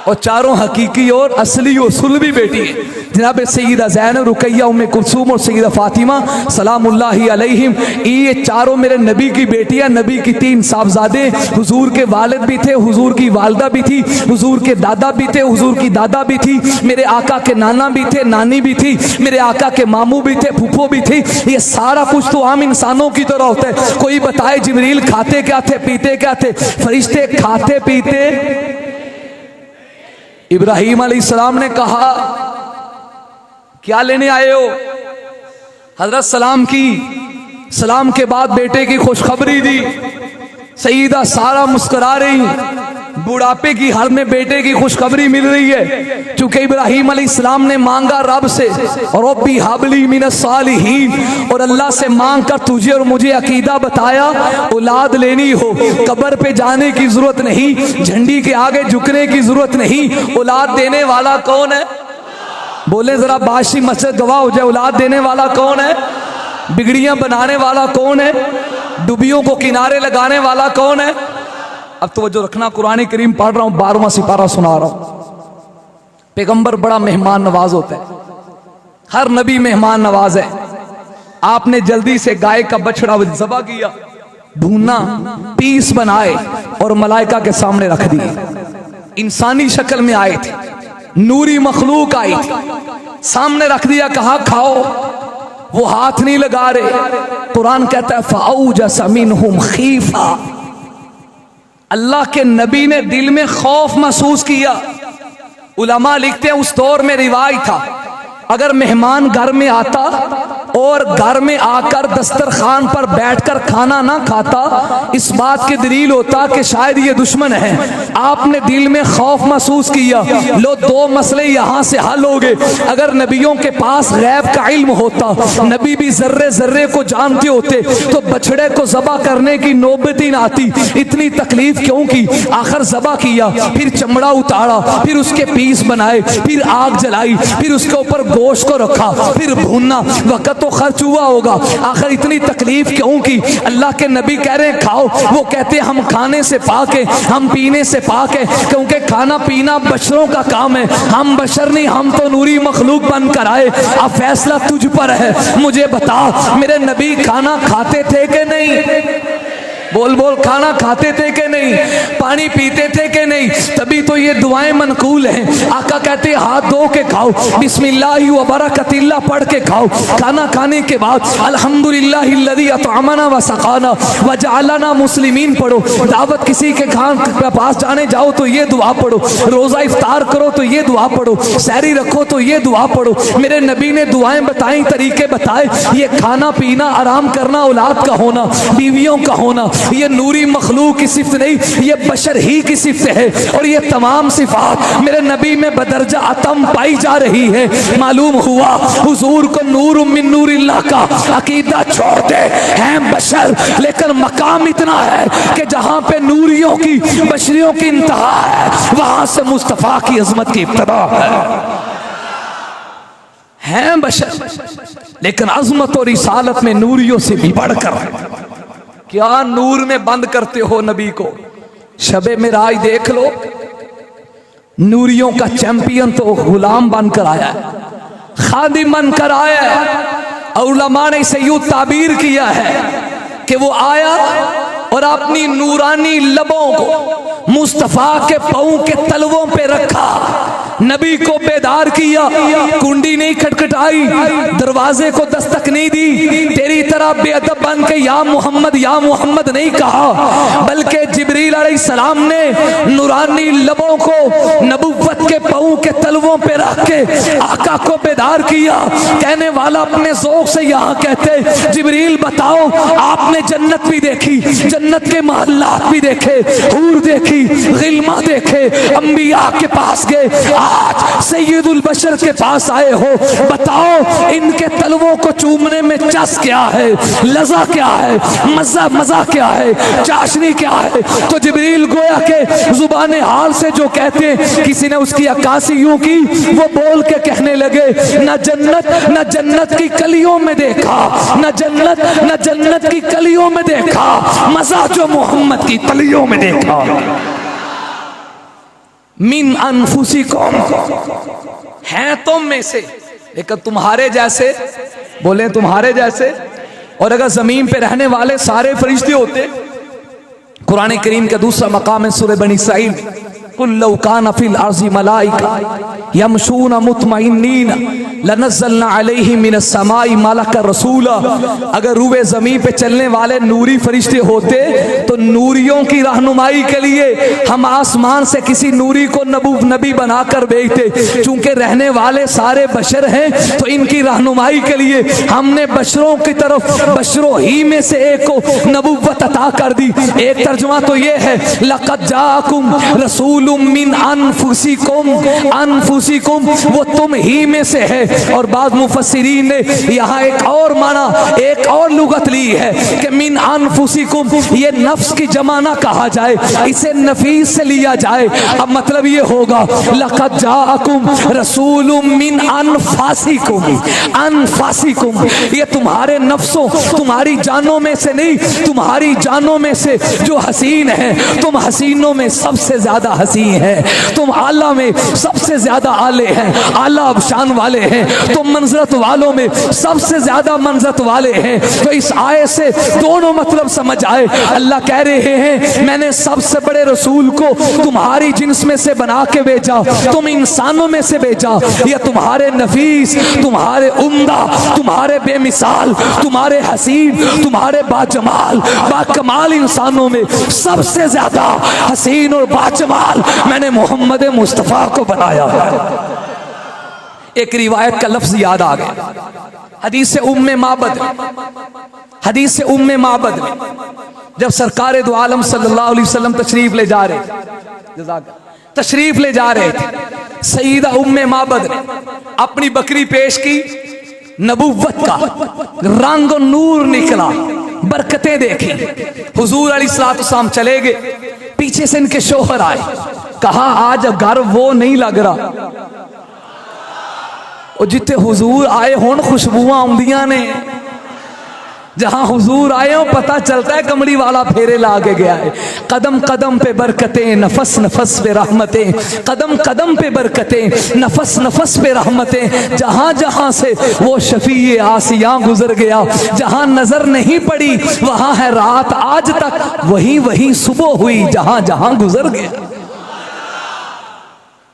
और चारों हकीकी और असली और सुलभी बेटी है। जनाब सईदा ज़ैनब, रुकैया, उम्मे कुलसूम और सईदा फातिमा सलामुल्लाहि अलैहिम, ये चारों मेरे नबी की बेटियां। नबी की 3 साहबजादे, हुजूर के वालिद भी थे, हुजूर की वालदा भी थी, हुजूर के दादा भी थे, हुजूर की दादा भी थी, मेरे आका के नाना भी थे, नानी भी थी, मेरे आका के मामू भी थे, फूफो भी थी। ये सारा कुछ तो आम इंसानों की तरह होता है। कोई बताए जिब्रील खाते क्या थे, पीते क्या थे? फरिश्ते खाते पीते। इब्राहीम अलैहिस्सलाम ने कहा क्या लेने आए हो? हजरत सलाम के बाद बेटे की खुशखबरी दी। सईदा सारा मुस्कुरा रही, बुढ़ापे की हाल में बेटे की खुशखबरी मिल रही है। चूंकि इब्राहीम अलैहिस्सलाम ने मांगा रब से, रब्बी हबली मिनस सालिहीन, और अल्लाह से मांग कर तुझे और मुझे अकीदा बताया औलाद लेनी हो, कब्र पे जाने की जरूरत नहीं, झंडी के आगे झुकने की जरूरत नहीं। औलाद देने वाला कौन है? बोले जरा बाशी मस्जिद गवाह हो जाए, औलाद देने वाला कौन है? बिगड़ियां बनाने वाला कौन है? डुबियों को किनारे लगाने वाला कौन है? अब तो जो रखना, कुरान करीम पढ़ रहा हूं, 12वां सिपारा सुना रहा हूं। पैगंबर बड़ा मेहमान नवाज होता है, हर नबी मेहमान नवाज है। आपने जल्दी से गाय का बछड़ा ज़बह किया, भूना, पीस बनाए और मलाइका के सामने रख दिए। इंसानी शक्ल में आए थे, नूरी मखलूक आई थी, सामने रख दिया, कहा खाओ। वो हाथ नहीं लगा रहे। कुरान कहता है फ़अौजस मिनहुम खीफा, अल्लाह के नबी ने दिल में खौफ महसूस किया। उलमा लिखते हैं उस दौर में रिवाज था, अगर मेहमान घर में आता और घर में आकर दस्तरखान पर बैठकर खाना ना खाता, इस बात की दलील होता कि शायद ये दुश्मन है। आपने दिल में खौफ महसूस किया, लो 2 मसले यहाँ से हल हो गए। अगर नबियों के पास गैब का इल्म होता, नबी भी जर्रे जर्रे को जानते होते, तो बछड़े को ज़बह करने की नौबत ही ना आती। इतनी तकलीफ क्यों की? आखिर ज़बह किया, फिर चमड़ा उतारा, फिर उसके पीस बनाए, फिर आग जलाई, फिर उसके ऊपर गोश्त को रखा, फिर भूनना, वक्त तो खर्च हुआ होगा। आखिर इतनी तकलीफ क्यों की? अल्लाह के नबी कह रहे हैं खाओ, वो कहते हैं हम खाने से पाक है, हम पीने से पाक है, क्योंकि खाना पीना बशरों का काम है, हम बशर नहीं, हम तो नूरी मखलूक बनकर आए। अब फैसला तुझ पर है, मुझे बता मेरे नबी खाना खाते थे कि नहीं? बोल बोल, खाना खाते थे कि नहीं? पानी पीते थे कि नहीं? तभी तो ये दुआएं मनकूल हैं। आका कहते हैं हाथ धो के खाओ, बिस्मिल्लाहि व बरकतिल्लाह पढ़ के खाओ। खाना खाने के बाद अल्हम्दुलिल्लाहिल्लज़ी अतअमना व सक़ाना व जअलना मुस्लिमीन पढ़ो। दावत किसी के खान के पास जाने जाओ तो ये दुआ पढ़ो, रोज़ा इफ्तार करो तो ये दुआ पढ़ो, सहरी रखो तो ये दुआ पढ़ो। मेरे नबी ने दुआएं बताई, तरीके बताए। ये खाना पीना, आराम करना, औलाद का होना, बीवियों का होना, ये नूरी मखलूक की सिफ्त नहीं, ये बशर ही की सिफ्त है। और ये तमाम सिफात मेरे नबी में बदरजा अतम पाई जा रही है। मालूम हुआ हुजूर को नूर मिन नूरिल्लाह का अकीदा छोड़ दे, हैं बशर, लेकिन मकाम इतना है कि जहां पे नूरियों की बशरियों की इंतहा है, वहां से मुस्तफा की अजमत की इब्तिदा है बशर, लेकिन अजमत और रिसालत में नूरियों से भी बढ़कर। क्या नूर में बंद करते हो नबी को? शबे मिराज देख लो, नूरियों का चैंपियन तो गुलाम बनकर आया है, खादिम बनकर आया है। और उलमा ने इसे यूं ताबीर किया है कि वो आया और अपनी नूरानी लबों को मुस्तफा के पांव के तलवों पे रखा, नबी को बेदार किया, कुंडी नहीं खटखटाई, दरवाजे को दस्तक नहीं दी, तेरी तरह बेअदब बन के या मोहम्मद नहीं कहा, बल्कि जिब्रील अलैहिस्सलाम ने नूरानी लबों को नबुव्वत के पांव के तलवों पे रख के आका को बेदार किया। कहने वाला अपने ज़ौक़ से यहाँ कहते, जिब्रील बताओ, आपने जन्नत भी देखी, जन्नत के महल्लात भी देखे, हूर देखी, गिल्मा देखे, अंबिया के पास गए, आज सैयदुल बशर के पास आए हो, बताओ इनके तलवों को चूमने में चस क्या है, लजा क्या है, मजा क्या है, चाशनी क्या है? तो जिब्रील गोया के जुबान हाल से जो कहते हैं, किसी ने उसकी अक्कासी यूं की, वो बोल के कहने लगे, न जन्नत की कलियों में देखा, न जन्नत की कलियों में देखा, मजा जो मोहम्मद की तलियों में देखा। मिन अनफुसिकुम, हैं तुम में से, लेकिन तुम्हारे जैसे, बोले तुम्हारे जैसे। और अगर जमीन पे रहने वाले सारे फरिश्ते होते, कुरान करीम का दूसरा मकाम है सूरह बनी इसराइल, कुल लौ कान फिल अर्ज़ि मलाइका यमशून मुतमइन्नीन लनज़्ज़लना अलैहिम मिनस समाई मलका रसूला। अगर रूए ज़मीन पे चलने वाले नूरी फरिश्ते होते तो नूरियों की रहनुमाई के लिए हम आसमान से किसी नूरी को नबी बनाकर भेजते। चूंकि रहने वाले सारे बशर हैं तो इनकी रहनुमाई के लिए हमने बशरों की तरफ बशरों ही में से एक को नबुव्वत अता कर दी। एक तर्जुमा तो ये है, लक़द जाअकुम रसूलुम मिन अनफुसिकुम, अनफुसिकुम वो तुम ही में से है। और बाद मुफस्सिरीन ने यहाँ एक और माना, एक और लुगत ली है कि मिन अनफुसिकुम ये नफ्स की जमाना कहा जाए, इसे नफीस से लिया जाए। अब मतलब ये होगा, लक़द जाअकुम रसूलुम मिन अनफासिकुम, अनफासिकुम ये तुम्हारे नफ्सों, तुम्हारी जानों में से नहीं, तुम्हारी जानों में से जो हसीन है, तुम हसीनों में सबसे ज्यादा हसीन है, तुम आला में सबसे ज्यादा आले हैं, आला अबशान वाले हैं, तुम मंजरत वालों में सबसे ज्यादा मंजरत वाले हैं। तो इस आयत से दोनों मतलब समझ आए। अल्लाह कह रहे हैं, मैंने सबसे बड़े रसूल को तुम्हारी जिन्स में से बना के भेजा, तुम इंसानों में से भेजा। यह तुम्हारे नफीस, तुम्हारे उम्दा, तुम्हारे बेमिसाल, तुम्हारे हसीन, तुम्हारे बाजमाल, बाकमाल इंसानों में सबसे ज्यादा हसीन और बाजमाल मैंने मोहम्मद मुस्तफ़ा को बनाया है। एक रिवायत का लफ्ज याद आ गया, हदीस से उम्मे माबद, हदीस से उम्मे माबद में जब सरकार दो आलम सल्लल्लाहु अलैहि वसल्लम तशरीफ ले जा रहे थे, तशरीफ ले जा रहे थे, सईदा उम्मे माबद ने अपनी बकरी पेश की, नबुव्वत का रंग और नूर निकला, बरकतें देखी। हुजूर अलैहिस्सलाम चले गए, पीछे से इनके शोहर आए, कहा आज घर वो नहीं लग रहा, और जिथे हुजूर आए होन खुशबुआं आउंदियां ने, जहां हुजूर आए हो पता चलता है कमली वाला फेरे ला के गया है। कदम कदम पे बरकतें, नफस नफस पे रहमतें, कदम कदम पे बरकतें, नफस नफस पे रहमतें। जहां जहां से वो शफीए आसियां गुजर गया, जहां नजर नहीं पड़ी वहां है रात आज तक, वही वही सुबह हुई जहां जहां गुजर गया।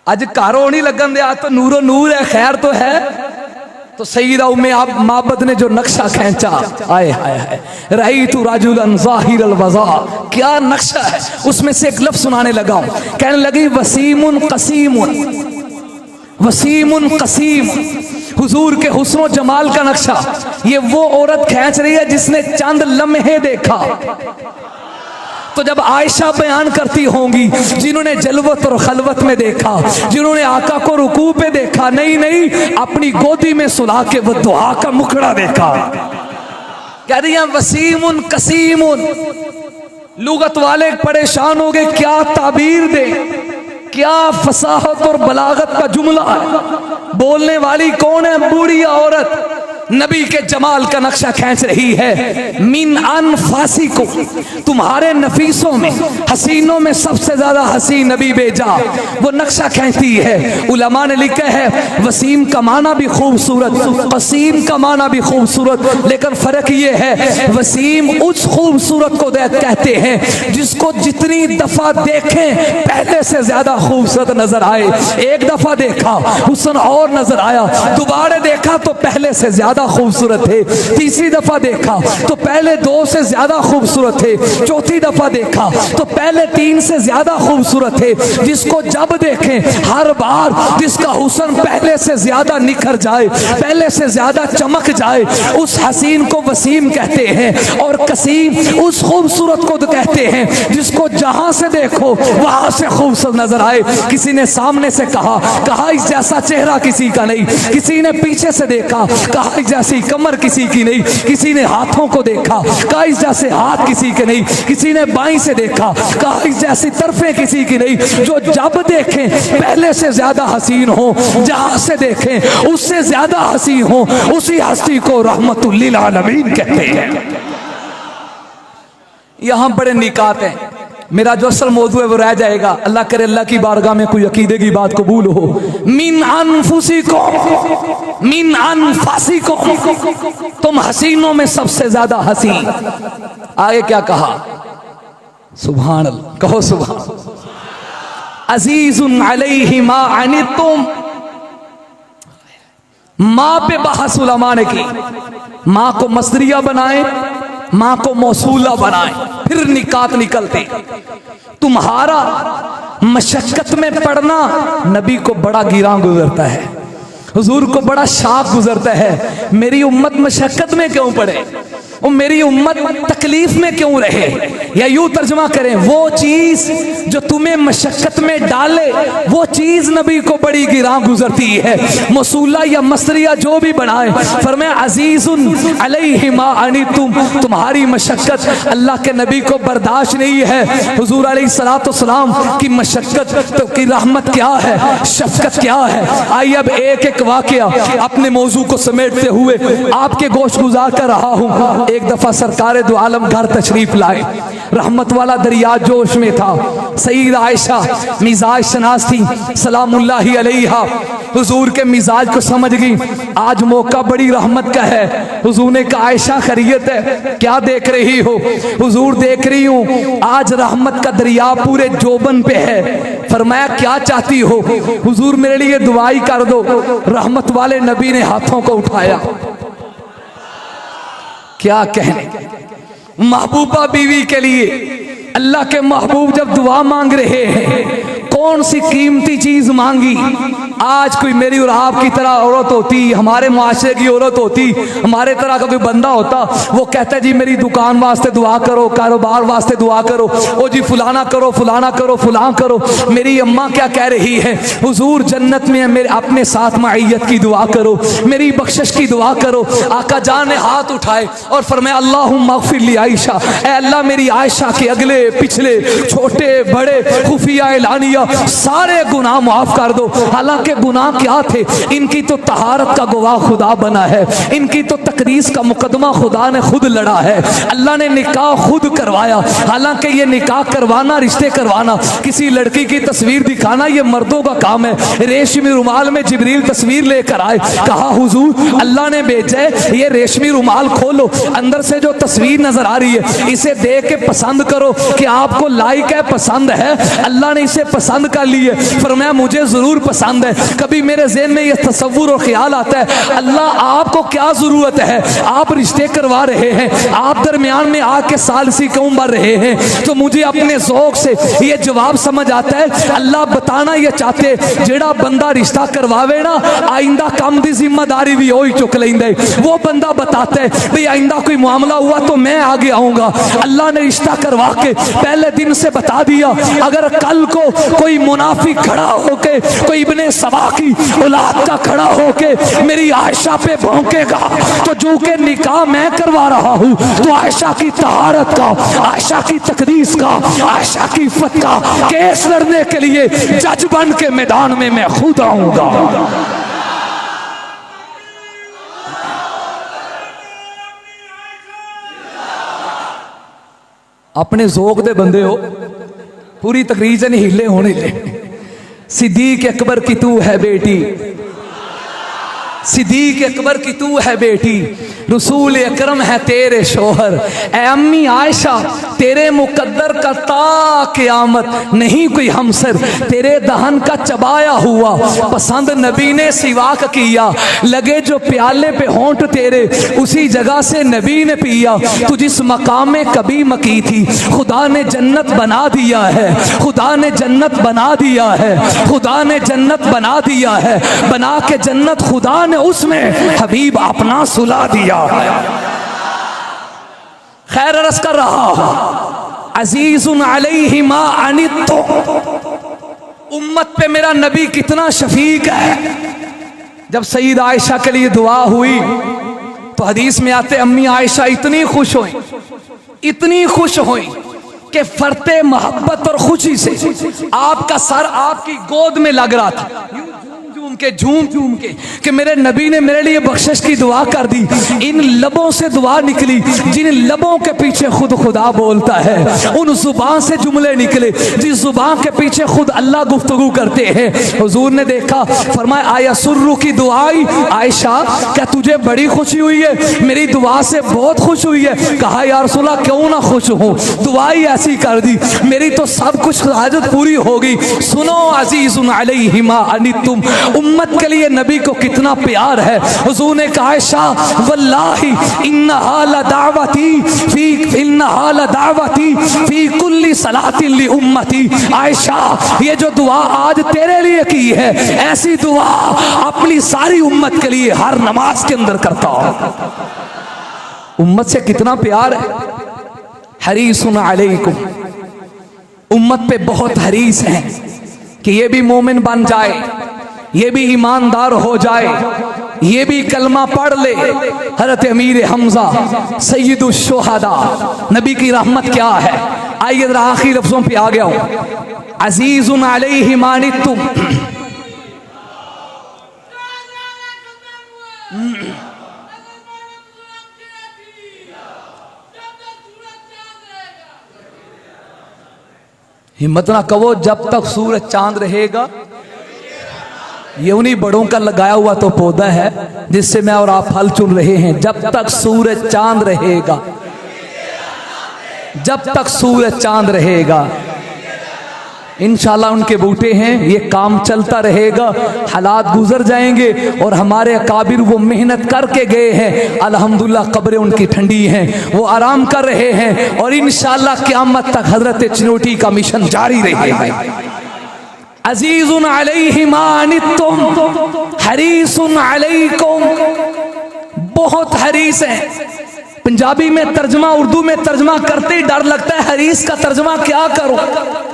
आज कारो नहीं लगन दिया तो नूरो नूर है, खैर तो है। तो सईदा उम्मे माबद ने जो नक्शा खींचा, आए हाय हाय, रही तू राजुलन ज़ाहिरल वज़ा, क्या नक्शा है। उसमें से एक लफ्ज़ सुनाने लगा, कहने लगी वसीमुन कसीमुन, वसीमुन कसीम, हुजूर के हुस्न और जमाल का नक्शा। ये वो औरत खींच रही है जिसने चंद लम्हे देखा, तो जब आयशा बयान करती होंगी जिन्होंने जलवत और खलवत में देखा, जिन्होंने आका को रुकू पे देखा, नहीं नहीं अपनी गोदी में सुला के वो दुआ का मुखड़ा देखा। कह रही हैं वसीमुन कसीमुन। लुगत वाले परेशान हो गए, क्या ताबीर दे, क्या फसाहत और बलागत का जुमला है। बोलने वाली कौन है? बूढ़ी औरत नबी के जमाल का नक्शा खींच रही है। मिन अनफासी को, तुम्हारे नफीसों में, हसीनों में सबसे ज्यादा हसीन नबी भेजा, वो नक्शा खींचती है। उलमा ने लिखा है वसीम का माना भी खूबसूरत, कसीम का माना भी खूबसूरत, लेकिन फर्क ये है वसीम उस खूबसूरत को कहते हैं जिसको जितनी दफा देखें पहले से ज्यादा खूबसूरत नजर आए। एक दफा देखा हुस्न और नजर आया, दोबारा देखा तो पहले से ज्यादा खूबसूरत थे, तीसरी दफा देखा तो पहले 2 से ज्यादा खूबसूरत थे, चौथी दफा देखा तो पहले 3 से ज्यादा खूबसूरत थे। जिसको जब देखें हर बार जिसका हुस्न पहले से ज्यादा निखर जाए, पहले से ज्यादा चमक जाए, उस हसीन को वसीम कहते हैं। और कसीम उस खूबसूरत को कहते हैं जिसको जहां से देखो वहां से खूबसूरत नजर आए। किसी ने सामने से कहा इस जैसा चेहरा किसी का नहीं, किसी ने पीछे से देखा, कहा इस जैसी कमर किसी की नहीं, किसी ने हाथों को देखा, कहा इस जैसे हाथ किसी के नहीं, किसी ने बाईं से देखा, कहा इस जैसी तरफें किसी की नहीं। जो जब देखें पहले से ज्यादा हसीन हो, जहां से देखें उससे ज्यादा हसीन हो, उसी हस्ती को रहमतुल लिल आलमीन कहते हैं। यहां बड़े निकात हैं, मेरा जो असल मौजू है वो रह जाएगा। अल्लाह करे अल्लाह की बारगाह में कोई अकीदे की बात कबूल हो। मिन अनफुसिकुम मिन अनफासिकुम, तुम हसीनों में सबसे ज्यादा हसीन। आगे क्या कहा? सुभान अल्लाह, कहो सुभान। अजीजुन अलैहि मा अनितुम, माँ पे बहस उलमा ने की। माँ को मसदरिया बनाए, माँ को मौसूला बनाए, फिर निकात निकलते। तुम्हारा मशक्कत में पड़ना नबी को बड़ा गिरा गुजरता है, हुजूर को बड़ा शाक गुजरता है। मेरी उम्मत मशक्कत में क्यों पड़े, और मेरी उम्मत तकलीफ में क्यों रहे। या यूं तर्जुमा करें, वो चीज जो तुम्हें मशक्कत में डाले वो चीज नबी को बड़ी गिरा गुजरती है। मसूला या मसरिया जो भी बनाए, फरमाया अजीजुन अलैहि मा अनितुम, तुम्हारी मशक्कत अल्लाह के नबी को बर्दाश्त नहीं है। हुजूर अलैहिस्सलातु वस्सलाम की मशक्कत की रहमत क्या है, शफकत क्या है। आइए अब एक एक वाकया अपने मौजू को समेटते हुए आपके गोश गुजार कर रहा हूँ। एक दफा सरकारे दो आलम घर तशरीफ लाए, रहमत वाला दरिया जोश में था। सईद आयशा मिजाज शनास थी सलामुल्लाहि अलैहा, हुजूर के मिजाज को समझ गई। आज मौका बड़ी रहमत का है। हुजूर ने कहा आयशा खैरियत है, क्या देख रही हो? हुजूर देख रही हूँ आज रहमत का दरिया पूरे जोबन पे है। फरमाया क्या चाहती हो? हुजूर मेरे लिए दुआई कर दो। रहमत वाले नबी ने हाथों को उठाया। क्या कहने, महबूबा बीवी के लिए अल्लाह के महबूब जब दुआ मांग रहे हैं, कौन सी कीमती चीज मांगी। आज कोई मेरी और आपकी तरह औरत होती, हमारे मुआशरे की औरत होती, हमारे तरह का कोई बंदा होता, वो कहता है जी मेरी दुकान वास्ते दुआ करो, कारोबार वास्ते दुआ करो, ओ जी फलाना करो फलाना करो फलां करो। मेरी अम्मा क्या कह रही है? हुजूर जन्नत में मेरे अपने साथ मईयत की दुआ करो, मेरी बख्शिश की दुआ करो। आका जान ने हाथ उठाए और फरमाया अल्लाहुम्मा अग़फ़िर ली आयशा, ऐ अल्लाह मेरी आयशा के अगले पिछले छोटे बड़े खुफिया एलानिया सारे गुनाह माफ कर दो। हालांकि गुनाह क्या थे, इनकी तो तहारत का गवाह खुदा बना है, इनकी तो तकदीस का मुकदमा खुदा ने खुद लड़ा है। अल्लाह ने निकाह खुद करवाया। हालांकि ये निकाह करवाना, रिश्ते करवाना, किसी लड़की की तस्वीर दिखाना ये मर्दों का काम है। रेशमी रुमाल में जिब्रील तस्वीर लेकर आए, कहा हुजूर अल्लाह ने भेजा है, ये रेशमी रुमाल खोलो, अंदर से जो तस्वीर नजर आ रही है इसे देख के पसंद करो कि आपको लाइक है, पसंद है। अल्लाह ने इसे पसंद कर ली है। फरमाया मुझे जरूर पसंद है, कभी मेरे ज़हन में ये तसव्वुर और ख्याल आता है, अल्लाह आपको क्या ज़रूरत है, आप रिश्ते करवा रहे हैं, आप दरमियान में आके सालसी क्यों मर रहे हैं। तो मुझे अपने ज़ौक़ से ये जवाब समझ आता है, अल्लाह बताना ये चाहते जेड़ा बंदा रिश्ता करवावे ना, आइंदा काम की जिम्मेदारी भी वही चुक लेंदे। वो बंदा बताता है भाई आइंदा कोई मामला हुआ तो मैं आगे आऊँगा। अल्लाह ने रिश्ता करवा के पहले दिन से बता दिया, अगर कल को कोई मुनाफिक खड़ा होके, कोई इब्ने सबा की औलाद का खड़ा होके मेरी आयशा पे भौंकेगा तो जो के निकाह मैं करवा रहा हूँ, तो आयशा की तहारत का, आयशा की तकदीस का, आयशा की इफ़्फ़त का केस लड़ने के लिए जज बन के मैदान में मैं खुद आऊंगा। अपने ज़ौक़ दे बंदे हो, पूरी तकरीर नहीं हिले होने ले। सिद्दीक़ अकबर की तू है बेटी, सिद्दीक़ अकबर की तू है बेटी, रसूल अकरम है तेरे शोहर। ए अम्मी आयशा तेरे मुकद्दर का ता क़यामत नहीं कोई हमसर, तेरे दहन का चबाया हुआ पसंद नबी ने सिवाक किया, लगे जो प्याले पे होंठ तेरे उसी जगह से नबी ने पिया। तू जिस मकाम में कभी मकी थी खुदा ने जन्नत बना दिया है, खुदा ने जन्नत बना दिया है, खुदा ने जन्नत बना दिया है, बना के जन्नत खुदा ने उसमें हबीब अपना सुला दिया। खैर अर्ज़ कर रहा हूं, अज़ीज़ुन अलैहि मा अनित्तुम, उम्मत पे मेरा नबी कितना शफीक है। जब सईद आयशा के लिए दुआ हुई तो हदीस में आते अम्मी आयशा इतनी खुश हुई, इतनी खुश हुई कि फरते मोहब्बत और खुशी से आपका सर आपकी गोद में लग रहा था, झूम झूम के कि मेरे नबी ने मेरे लिए बख्शिश की दुआ कर दी। इन लबों से दुआ निकली जिन लबों के पीछे खुद खुदा बोलता है, उन जुबान से जुमले निकले जिस जुबान के पीछे खुद अल्लाह गुफ्तगू करते हैं। हुजूर ने देखा, फरमाया आया सुर्रू की दुआई आयशा, क्या तुझे बड़ी खुशी हुई है? मेरी दुआ से बहुत खुश हुई है। कहा या रसूलल्लाह क्यों ना खुश हूँ, दुआई ऐसी कर दी, मेरी तो सब कुछ हाजत पूरी होगी। सुनो अज़ीज़ुन अलैहि मा अनित्तुम, उम्मत के लिए नबी को कितना प्यार है। हुजूर ने कहा आयशा वल्लाही इन्नहा लदावती फी कुल्ली सलातिन ली उम्मती। आयशा ये जो दुआ आज तेरे लिए की है, ऐसी दुआ अपनी सारी उम्मत के लिए हर नमाज के अंदर करता हूं। उम्मत से कितना प्यार है। हरीसुन अलैकुम, उम्मत पे बहुत हरीस है कि ये भी मोमिन बन जाए, ये भी ईमानदार हो जाए, ये भी कलमा पढ़ ले। हज़रत अमीर हमजा सैयदुश शुहदा, नबी की रहमत क्या है। आइए जरा आखिरी लफ्जों पे आ गया हूं। अज़ीज़ुन अलैहि मा अनित्तुम, हिम्मत ना कहो जब तक सूरज चांद रहेगा। ये उन्हीं बड़ों का लगाया हुआ तो पौधा है जिससे मैं और आप फल चुन रहे हैं। जब तक सूरज चांद रहेगा, जब तक सूरज चांद रहेगा, इंशाल्लाह उनके बूटे हैं, ये काम चलता रहेगा। हालात गुजर जाएंगे और हमारे अकाबिर वो मेहनत करके गए हैं, अल्हम्दुलिल्लाह कब्रें उनकी ठंडी हैं, वो आराम कर रहे हैं और इंशाल्लाह क़यामत तक हजरत चिनोटी का मिशन जारी रहेगा। अज़ीज़ुन अलैहि मा अनित्तुम हरीसुन अलैकुम, बहुत हरीस है। पंजाबी में तर्जमा, उर्दू में तर्जमा करते ही डर लगता है, हरीस का तर्जमा क्या करो।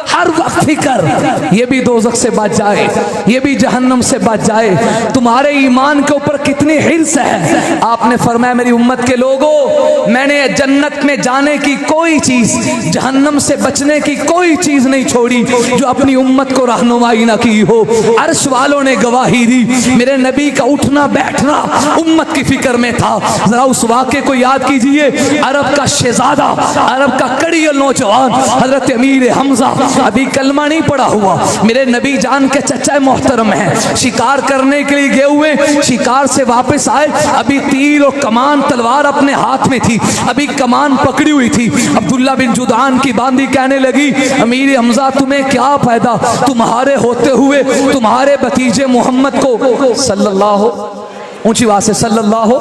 हर वक्त फिक्र, ये भी दोज़ख से बच जाए, ये भी जहन्नम से बच जाए। तुम्हारे ईमान के ऊपर कितनी हिर्स है। आपने फरमाया मेरी उम्मत के लोगों, मैंने जन्नत में जाने की कोई चीज, जहन्नम से बचने की कोई चीज नहीं छोड़ी जो अपनी उम्मत को रहनुमाई ना की हो। अर्श वालों ने गवाही दी, मेरे नबी का उठना बैठना उम्मत की फिक्र में था। जरा उस वाक़े को याद कीजिए। अरब का शहजादा, अरब का कड़ियल नौजवान हजरत अमीर हमजा अभी कलमा नहीं पड़ा हुआ, मेरे नबी जान के चचा मोहतरम हैं, शिकार करने के लिए गए हुए, शिकार से वापस आए, अभी तीर और कमान तलवार अपने हाथ में थी, अभी कमान पकड़ी हुई थी। अब्दुल्ला बिन जुदान की बांदी कहने लगी, अमीर हमजा तुम्हें क्या फायदा, तुम्हारे होते हुए तुम्हारे भतीजे मोहम्मद को सल्लल्लाहु, ऊंची आवाज से सल्लल्लाहु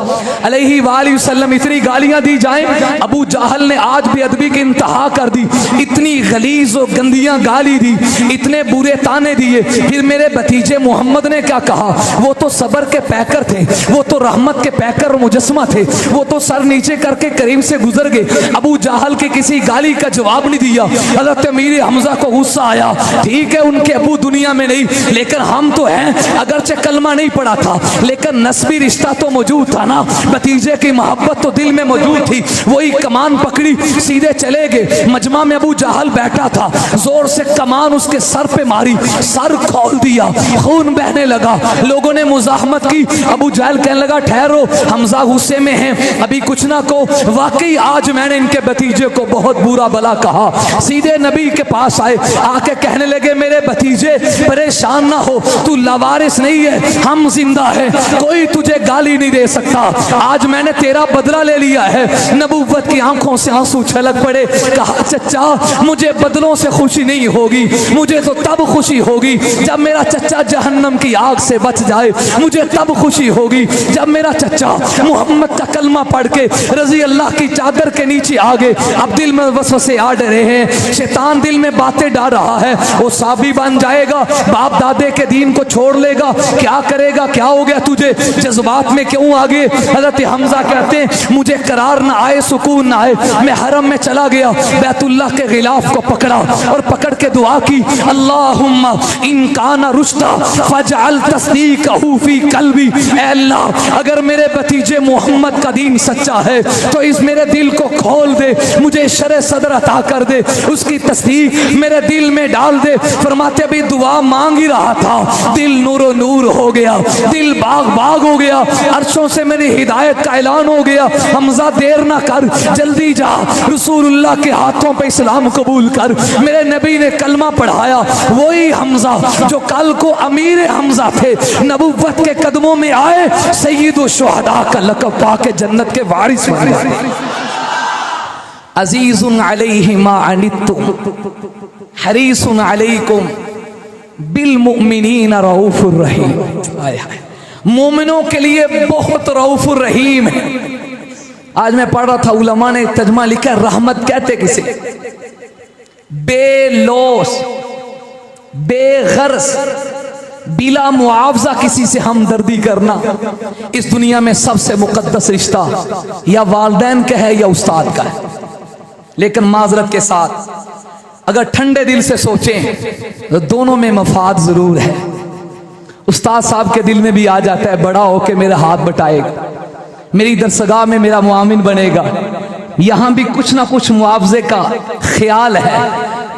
अलैहि वसल्लम इतनी गालियां दी जाएं। अबू जाहल ने आज भी अदबी की इंतहा कर दी, इतनी गलीज और गंदियां गाली दी, इतने बुरे ताने दिए। फिर मेरे भतीजे मोहम्मद ने क्या कहा, वो तो सबर के पैकर थे, वो तो रहमत के पैकर और मुजस्मा थे, वो तो सर नीचे करके करीम से गुजर गए। अबू जाहल की किसी गाली का जवाब नहीं दिया। हज़रत अमीर हमजा को गुस्सा आया, ठीक है उनके अबू दुनिया में नहीं, लेकिन हम तो हैं, अगरचे कलमा नहीं पड़ा था लेकिन नस्बी रिश्ता तो मौजूद था ना, भतीजे की मोहब्बत तो दिल में मौजूद थी। वही कमान पकड़ी, सीधे चले गए। मजमा में अबू जाहल बैठा था, जोर से कमान उसके सर पे मारी, सर खोल दिया, खून बहने लगा। लोगों ने मुजाहमत की, अबू जाहल कहने लगा ठहरो, हमजा गुस्से में हैं, अभी कुछ ना को। वाकई आज मैंने इनके भतीजे को बहुत बुरा भला कहा। सीधे नबी के पास आए, आके कहने लगे मेरे भतीजे परेशान ना हो, तू लावारिस नहीं है, हम जिंदा है, कोई तुझे गाली नहीं दे सकता। आज मैंने तेरा बदला ले लिया है। नबूवत की आंखों से आंसू छलक पड़े। कहा चचा मुझे बदलों से खुशी नहीं होगी, मुझे तो तब खुशी होगी जब मेरा चचा जहन्नम की आग से बच जाए, मुझे तब खुशी होगी जब मेरा चचा मोहम्मद का कलमा पढ़ के रजी अल्लाह की चादर के नीचे आ गए। अब दिल में वसवसे आ डरे हैं, शैतान दिल में बातें डाल रहा है, वो साबी बन जाएगा, बाप दादे के दीन को छोड़ लेगा, क्या करेगा, क्या हो गया तुझे, जज्बात में क्यों आगे। हज़रत हमजा कहते हैं मुझे करार ना आए, सुकून ना आए, मैं हरम में चला गया, बैतुल्लाह के गिलाफ को पकड़ा और पकड़ के दुआ की, अल्लाहुम्मा इन काना रुश्दा फजअल तस्दीकहु फी कल्बी, ऐ अल्लाह अगर मेरे भतीजे मोहम्मद का दीन सच्चा है तो इस मेरे दिल को खोल दे, मुझे शरे सदर अता कर दे, उसकी तस्दीक मेरे दिल में डाल दे। फरमाते भी दुआ मांग ही रहा था, दिल नूरो नूर हो गया, दिल बाग बाग हो गया, अर्शों से मेरी हिदायत का ऐलान हो गया। हमजा देर ना कर, जल्दी जा, रसूलुल्लाह के हाथों पे इस्लाम कबूल कर। मेरे नबी ने कलमा पढ़ाया, वही हमजा जो कल को अमीर हमजा थे, नबुव्वत के कदमों में आए, सय्यदुश शुहदा का लक़ब पाके जन्नत के वारिस बन गए। अज़ीज़ुन अलैहि मा अनित्तुम हरीसुन अलैकुम बिल मुमिनीन रऊफुर रहीम। मोमिनों के लिए बहुत रऊफुर रहीम है। आज मैं पढ़ रहा था, उलमा ने तर्जुमा लिखा है, रहमत कहते किसे, बेलोस बेगर्ज बिला मुआवजा किसी से हमदर्दी करना, इस दुनिया में सबसे मुकद्दस रिश्ता या वालिदैन का है या उस्ताद का है। लेकिन माजरत के साथ अगर ठंडे दिल से सोचें तो दोनों में मफाद जरूर है। उस्ताद साहब के दिल में भी आ जाता है, बड़ा होके मेरा हाथ बटाएगा, मेरी दरसगाह में मेरा मुआमिन बनेगा, यहाँ भी कुछ ना कुछ मुआवजे का ख्याल है।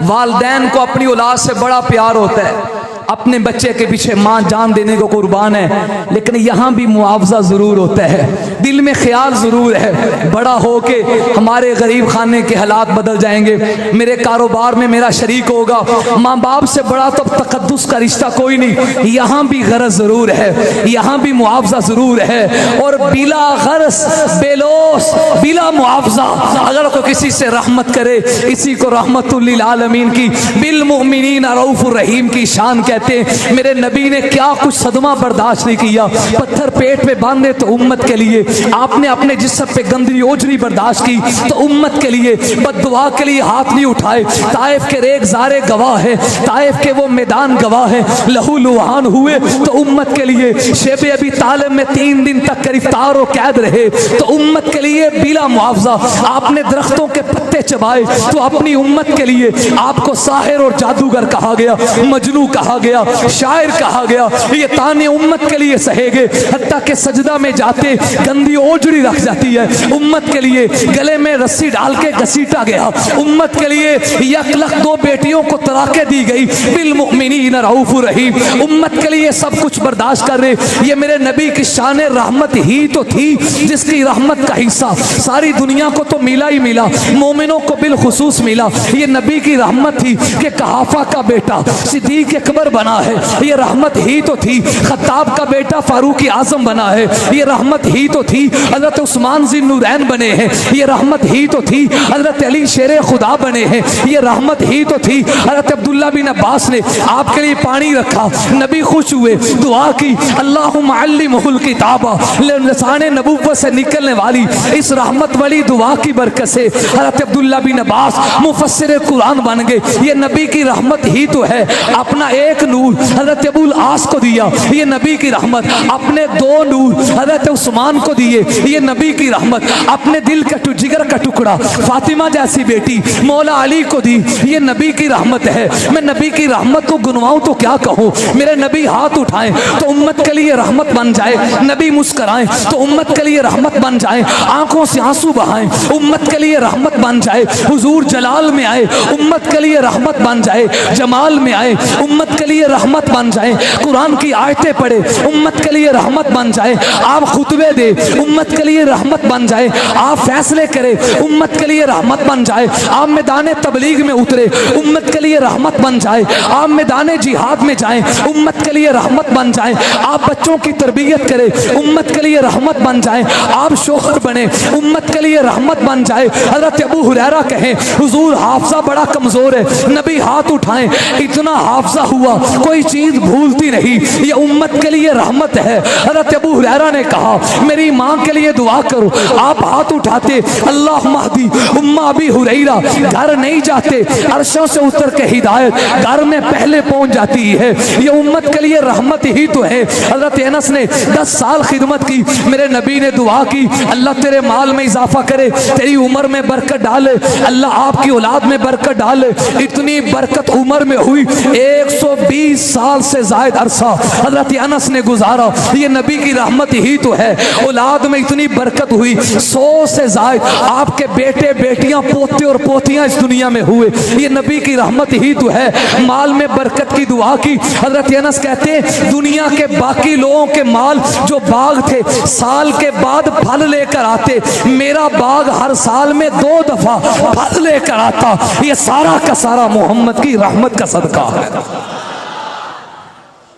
वालिदैन को अपनी औलाद से बड़ा प्यार होता है, अपने बच्चे के पीछे माँ जान देने को कुर्बान है, लेकिन यहाँ भी मुआवजा ज़रूर होता है, दिल में ख्याल ज़रूर है, बड़ा हो के हमारे गरीब खाने के हालात बदल जाएंगे, मेरे कारोबार में मेरा शरीक होगा, माँ बाप से बड़ा तो तकद्दुस का रिश्ता कोई नहीं, यहाँ भी गरज ज़रूर है, यहाँ भी मुआवजा ज़रूर है। और बिला गरज बेलोस बिला मुआवजा अगर कोई किसी से रहमत करे, इसी को रहमतुल लिल आलमीन की बिल मुमिनीन रऊफुर रहीम की शान कहते हैं। मेरे नबी ने क्या कुछ सदमा बर्दाश्त नहीं किया, पत्थर पेट पे बांधे तो उम्मत के लिए, आपने अपने जिस्म पे गंदी ओजरी बर्दाश्त की तो उम्मत के लिए, बद्दुआ के लिए हाथ नहीं उठाए। ताइफ के रेगजारे गवाह है, ताइफ के वो मैदान गवाह है, लहू लुहान हुए तो उम्मत के लिए, शेबे अबी तालिब में 3 दिन तक गिरफ्तार और कैद रहे तो उम्मत के लिए बिला मुआवजा। आपने दरख्तों के पत्ते चबाए तो अपनी उम्मत के लिए, आपको साहिर और जादूगर कहा गया, मजनू कहा गया, गया, शायर कहा गया, ये ताने उम्मत के लिए सहेगे, हत्ता के सजदा में जाते गंदी ओजड़ी रख जाती है उम्मत के लिए, गले में रस्सी डाल के घसीटा गया उम्मत के लिए, 1,02 बेटियों को तलाक़ें दी गई, बिल मुमिनीन रऊफ़ुर रहीम, उम्मत के लिए सब कुछ बर्दाश्त कर रहे। ये मेरे नबी की शान रहमत ही तो थी, जिसकी रहमत का हिस्सा सारी दुनिया को तो मिला ही मिला, मोमिनों को बिलखुसूस मिला। ये नबी की रहमत थी कि कहाफा का बेटा सिद्दीक अकबर बना है, ये रहमत ही तो थी। खत्ताब का बेटा फारूक आजम बना है, ये रहमत ही तो थी। हजरत उस्मान ज़िन्नुरैन बने हैं, ये रहमत ही तो थी। हजरत अली शेर खुदा बने हैं, ये रहमत ही तो थी। हजरत अब्दुल्ला बिन अब्बास ने आपके लिए पानी रखा, नबी खुश हुए, दुआ की, अल्लाहुम्मा अल्लिमहुल किताबा, लिसाने नबुव्वत से निकलने वाली इस रहमत वाली दुआ की बरकत से हजरत अब्दुल्ला बिन अब्बास मुफस्सिर कुरान बन गए। ये नबी की रहमत ही तो है। अपना एक नूर हजरत अबुल आस को दिया, ये नबी की रहमत। अपने 2 नूर हजरत उस्मान को दिए, ये नबी की रहमत। अपने दिल का जिगर का टुकड़ा फातिमा जैसी बेटी मौला अली को दी, ये नबी की रहमत है। मैं नबी की रहमत को गुनवाऊं तो क्या कहूँ। मेरे नबी हाथ उठाएं तो उम्मत के लिए रहमत बन जाए, नबी मुस्कुराएं तो उम्मत के लिए रहमत बन जाए, आंखों से आंसू बहाएं उम्मत के लिए रहमत बन जाए, हुजूर जलाल में आए उम्मत के लिए रहमत बन जाए, जमाल में आए उम्मत के लिए रहमत बन जाए, कुरान की आयतें पढ़े उम्मत के लिए रहमत बन जाए, आप खुतबे दे उम्मत के लिए रहमत बन जाए, आप फैसले करें उम्मत के लिए रहमत बन जाए, आप मैदान तबलीग में उतरे उम्मत के लिए रहमत बन जाए, आप मैदान जिहाद में जाएं उम्मत के लिए रहमत बन जाए, आप बच्चों की तरबियत करें उम्मत के लिए रहमत बन जाए, आप शोहर बने उम्मत के लिए रहमत बन जाए। हजरत अबू हुरैरा कहें हुजूर हाफजा बड़ा कमजोर है, नबी हाथ उठाएं, इतना हाफजा हुआ कोई चीज भूलती नहीं, ये उम्मत के लिए रहमत है। हजरत अबू हुरैरा ने कहा मेरी माँ के लिए दुआ करो, आप हाथ उठाते अल्लाह महदी उम्मा अबी हुरैरा, घर नहीं जाते अर्शों से उतर के हिदायत घर में पहले पहुंच जाती है, ये उम्मत के लिए रहमत ही तो है। हजरत अनस ने 10 साल खिदमत की, मेरे नबी ने दुआ की अल्लाह तेरे माल में इजाफा करे, तेरी उम्र में बरकत डाले, अल्लाह आपकी औलाद में बरकत डाले। इतनी बरकत उम्र में हुई, 120 साल से जायद अरसा हजरत अनस ने गुजारा, ये नबी की रहमत ही तो है। औलाद में इतनी बरकत हुई, 100 से जायद आपके बेटे बेटियां पोते और पोतियां इस दुनिया में हुए, ये नबी की रहमत ही तो है। माल में बरकत की दुआ की, हजरत अनस कहते हैं दुनिया के बाकी लोगों के माल जो बाग थे साल के बाद फल लेकर आते, मेरा बाग हर साल में 2 दफा फल लेकर आता, ये सारा का सारा मोहम्मद की रहमत का सदका है।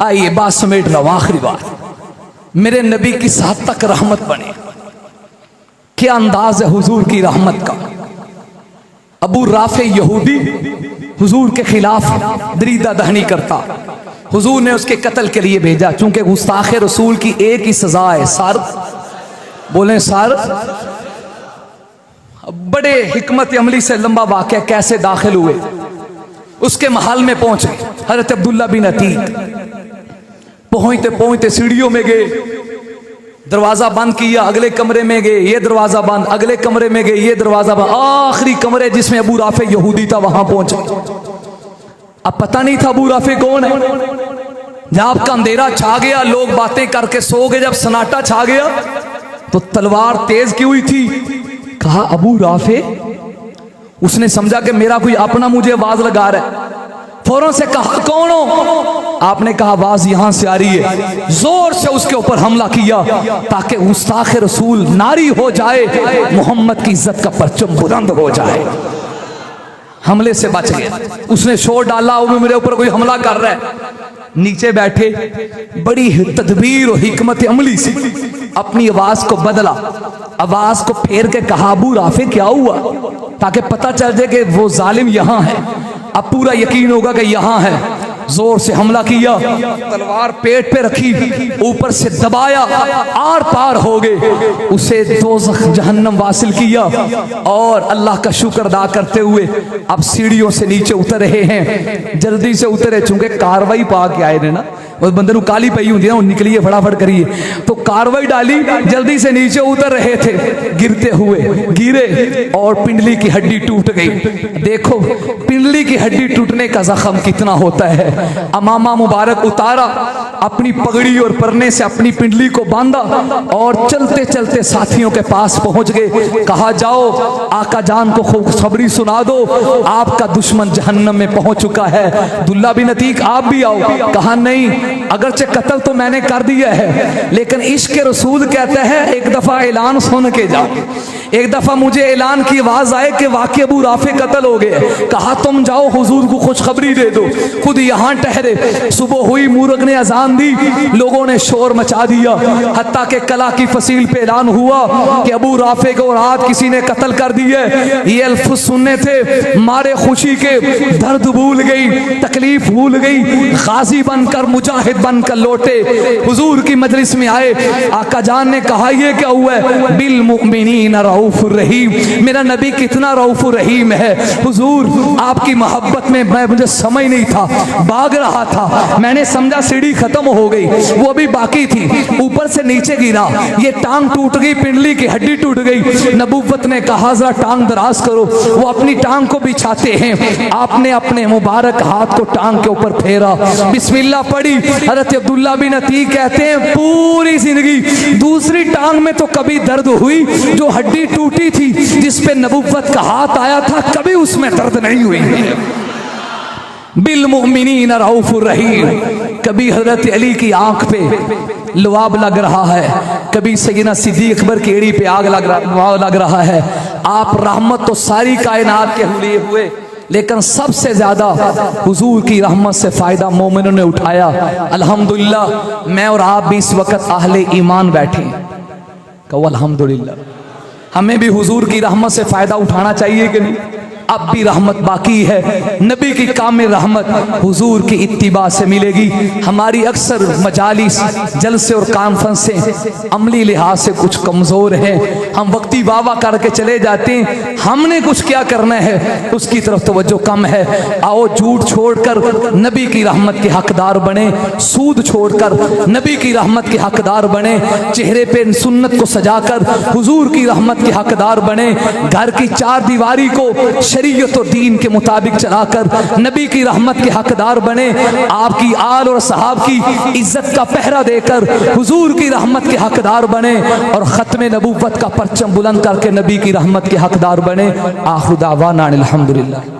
आइए बात समेट रहा हूं, आखिरी बात, मेरे नबी की साथ तक रहमत बने, क्या अंदाज है हुजूर की रहमत का। अबू राफे यहूदी हुजूर के खिलाफ दरीदा दहनी करता, हुजूर ने उसके कत्ल के लिए भेजा, चूंकि गुस्ताख रसूल की एक ही सजा है, सर बोले सर। बड़े हिकमत अमली से लंबा वाक़या, कैसे दाखिल हुए, उसके महल में पहुंचे हजरत अब्दुल्ला बिन अतीक, पहुंचते पहुंचते सीढ़ियों में गए, दरवाजा बंद किया, अगले कमरे में गए, ये दरवाजा बंद, अगले कमरे में गए, ये दरवाजा बंद, आखिरी कमरे जिसमें अबू राफे यहूदी था वहां पहुंचे। अब पता नहीं था अबू राफे कौन है, जब आपका अंधेरा छा गया, लोग बातें करके सो गए, जब सन्नाटा छा गया तो तलवार तेज की हुई थी, कहा अबू राफे, उसने समझा कि मेरा कोई अपना मुझे आवाज लगा रहा है, फौरन से कहा कौन हो, आपने कहा आवाज यहां से आ रही है, जोर से उसके ऊपर हमला किया ताकि गुस्ताख रसूल नारी हो जाए, मोहम्मद की इज्जत का परचम बुलंद हो जाए। हमले से बच गया, उसने शोर डाला वो मेरे ऊपर कोई हमला कर रहा है, नीचे बैठे बड़ी तदबीर और हिकमत अमली से अपनी आवाज को बदला, आवाज को फेर के कहा अबू राफे क्या हुआ, ताकि पता चल जाए कि वो जालिम यहां है, अब पूरा यकीन होगा कि यहां है। जोर से हमला किया, तलवार पेट पे रखी, ऊपर से दबाया, आर पार हो गए, उसे दोज़ख जहन्नम वासिल किया, और अल्लाह का शुक्र अदा करते हुए अब सीढ़ियों से नीचे उतर रहे हैं, जल्दी से उतरे, चूंकि कार्रवाई पा के आए ने ना, उस बंदे नूं काली पई हुंदी ना, निकलिए फटाफट करिए। तो कार्रवाई डाली, जल्दी से नीचे उतर रहे थे, गिरते हुए गिरे और पिंडली की हड्डी टूट गई। देखो पिंडली की हड्डी टूटने का जख्म कितना होता है। अमामा मुबारक उतारा, अपनी पगड़ी और परने से अपनी पिंडली को बांधा और चलते चलते साथियों के पास पहुंच गए। कहा जाओ आका जान को खुशखबरी सुना दो, आपका दुश्मन जहन्नम में पहुंच चुका है, दुल्ला बिन अतीक आप भी आओ। कहा नहीं, अगरचे कत्ल तो मैंने कर दिया है, लेकिन इश्क रसूल कहता है एक दफा ऐलान सुन के जाओ। एक दफा मुझे ऐलान की आवाज आए कि वाकई अबू राफे कत्ल हो गए। कहा तुम जाओ हुजूर को खुशखबरी दे दो। खुद यहाँ ठहरे, सुबह हुई, मूरख ने अजान दी, लोगों ने शोर मचा दिया, हत्ता के कला की फसील पे ऐलान हुआ कि अबू राफे को रात किसी ने कत्ल कर दिया। ये अल्फाज सुनने थे, मारे खुशी के दर्द भूल गई, तकलीफ भूल गई, गाजी बनकर मुजाहिद बनकर लौटे, हुजूर की मजलिस में आए। आका जान ने कहा ये क्या हुआ है? बिल मुमिनीन रऊफुर रहीम, मेरा नबी कितना रऊफुर रहीम है। हुजूर आपकी मोहब्बत में मुझे समझ नहीं था, भाग रहा था, मैंने समझा सीढ़ी खत्म हो गई, वो अभी बाकी थी, ऊपर से नीचे गिरा, ये टांग टूट गई, पिंडली की हड्डी टूट गई। नबूवत ने कहा जरा टांग दराज करो, वो अपनी टांग को बिछाते हैं, आपने अपने मुबारक हाथ को टांग के ऊपर फेरा, बिस्मिल्लाह पढ़ी। हजरत अब्दुल्ला बिन अतीक कहते हैं पूरी जिंदगी दूसरी टांग में तो कभी दर्द हुई, जो हड्डी टूटी थी जिस पे नबूवत का हाथ आया था, कभी उसमें दर्द नहीं हुई। बिल मुमिनीन रऊफुर रहीम। कभी हजरत अली की आंख पे लुआब लग रहा है, कभी सैयदना सिद्दीक अकबर की एड़ी पे आग लग रहा है। आप रहमत तो सारी कायनात के लिए हुए, लेकिन सबसे ज्यादा हुजूर की रहमत से फायदा मोमिनों ने उठाया। अल्हम्दुलिल्लाह मैं और आप भी इस वक्त अहले ईमान बैठे हैं। कहो अल्हम्दुलिल्लाह। हमें भी हुजूर की रहमत से फायदा उठाना चाहिए कि नहीं? अब भी रहमत बाकी है, नबी की कामिल रहमत हुजूर की इत्तिबा से मिलेगी। हमारी अक्सर मजालिस जलसे और कॉन्फ्रेंस से अमली लिहाज से कुछ कमज़ोर हैं, हम वक्ती वावा करके चले जाते हैं, हमने कुछ क्या करना है उसकी तरफ तवज्जो कम है। आओ झूठ छोड़कर नबी की रहमत के हकदार बने, सूद छोड़कर नबी की रहमत के हकदार बने, चेहरे पे सुन्नत को सजाकर हुजूर की रहमत के हकदार बने, घर की चार दीवारी को शरीयत और दीन के मुताबिक चलाकर नबी की रहमत के हकदार बने, आपकी आल और सहाब की इज्जत का पहरा देकर हुजूर की रहमत के हकदार बने और खत्म नबूवत का परचम बुलंद करके नबी की रहमत के हकदार बने। आखिर दावाना अनिल हम्दुलिल्लाह।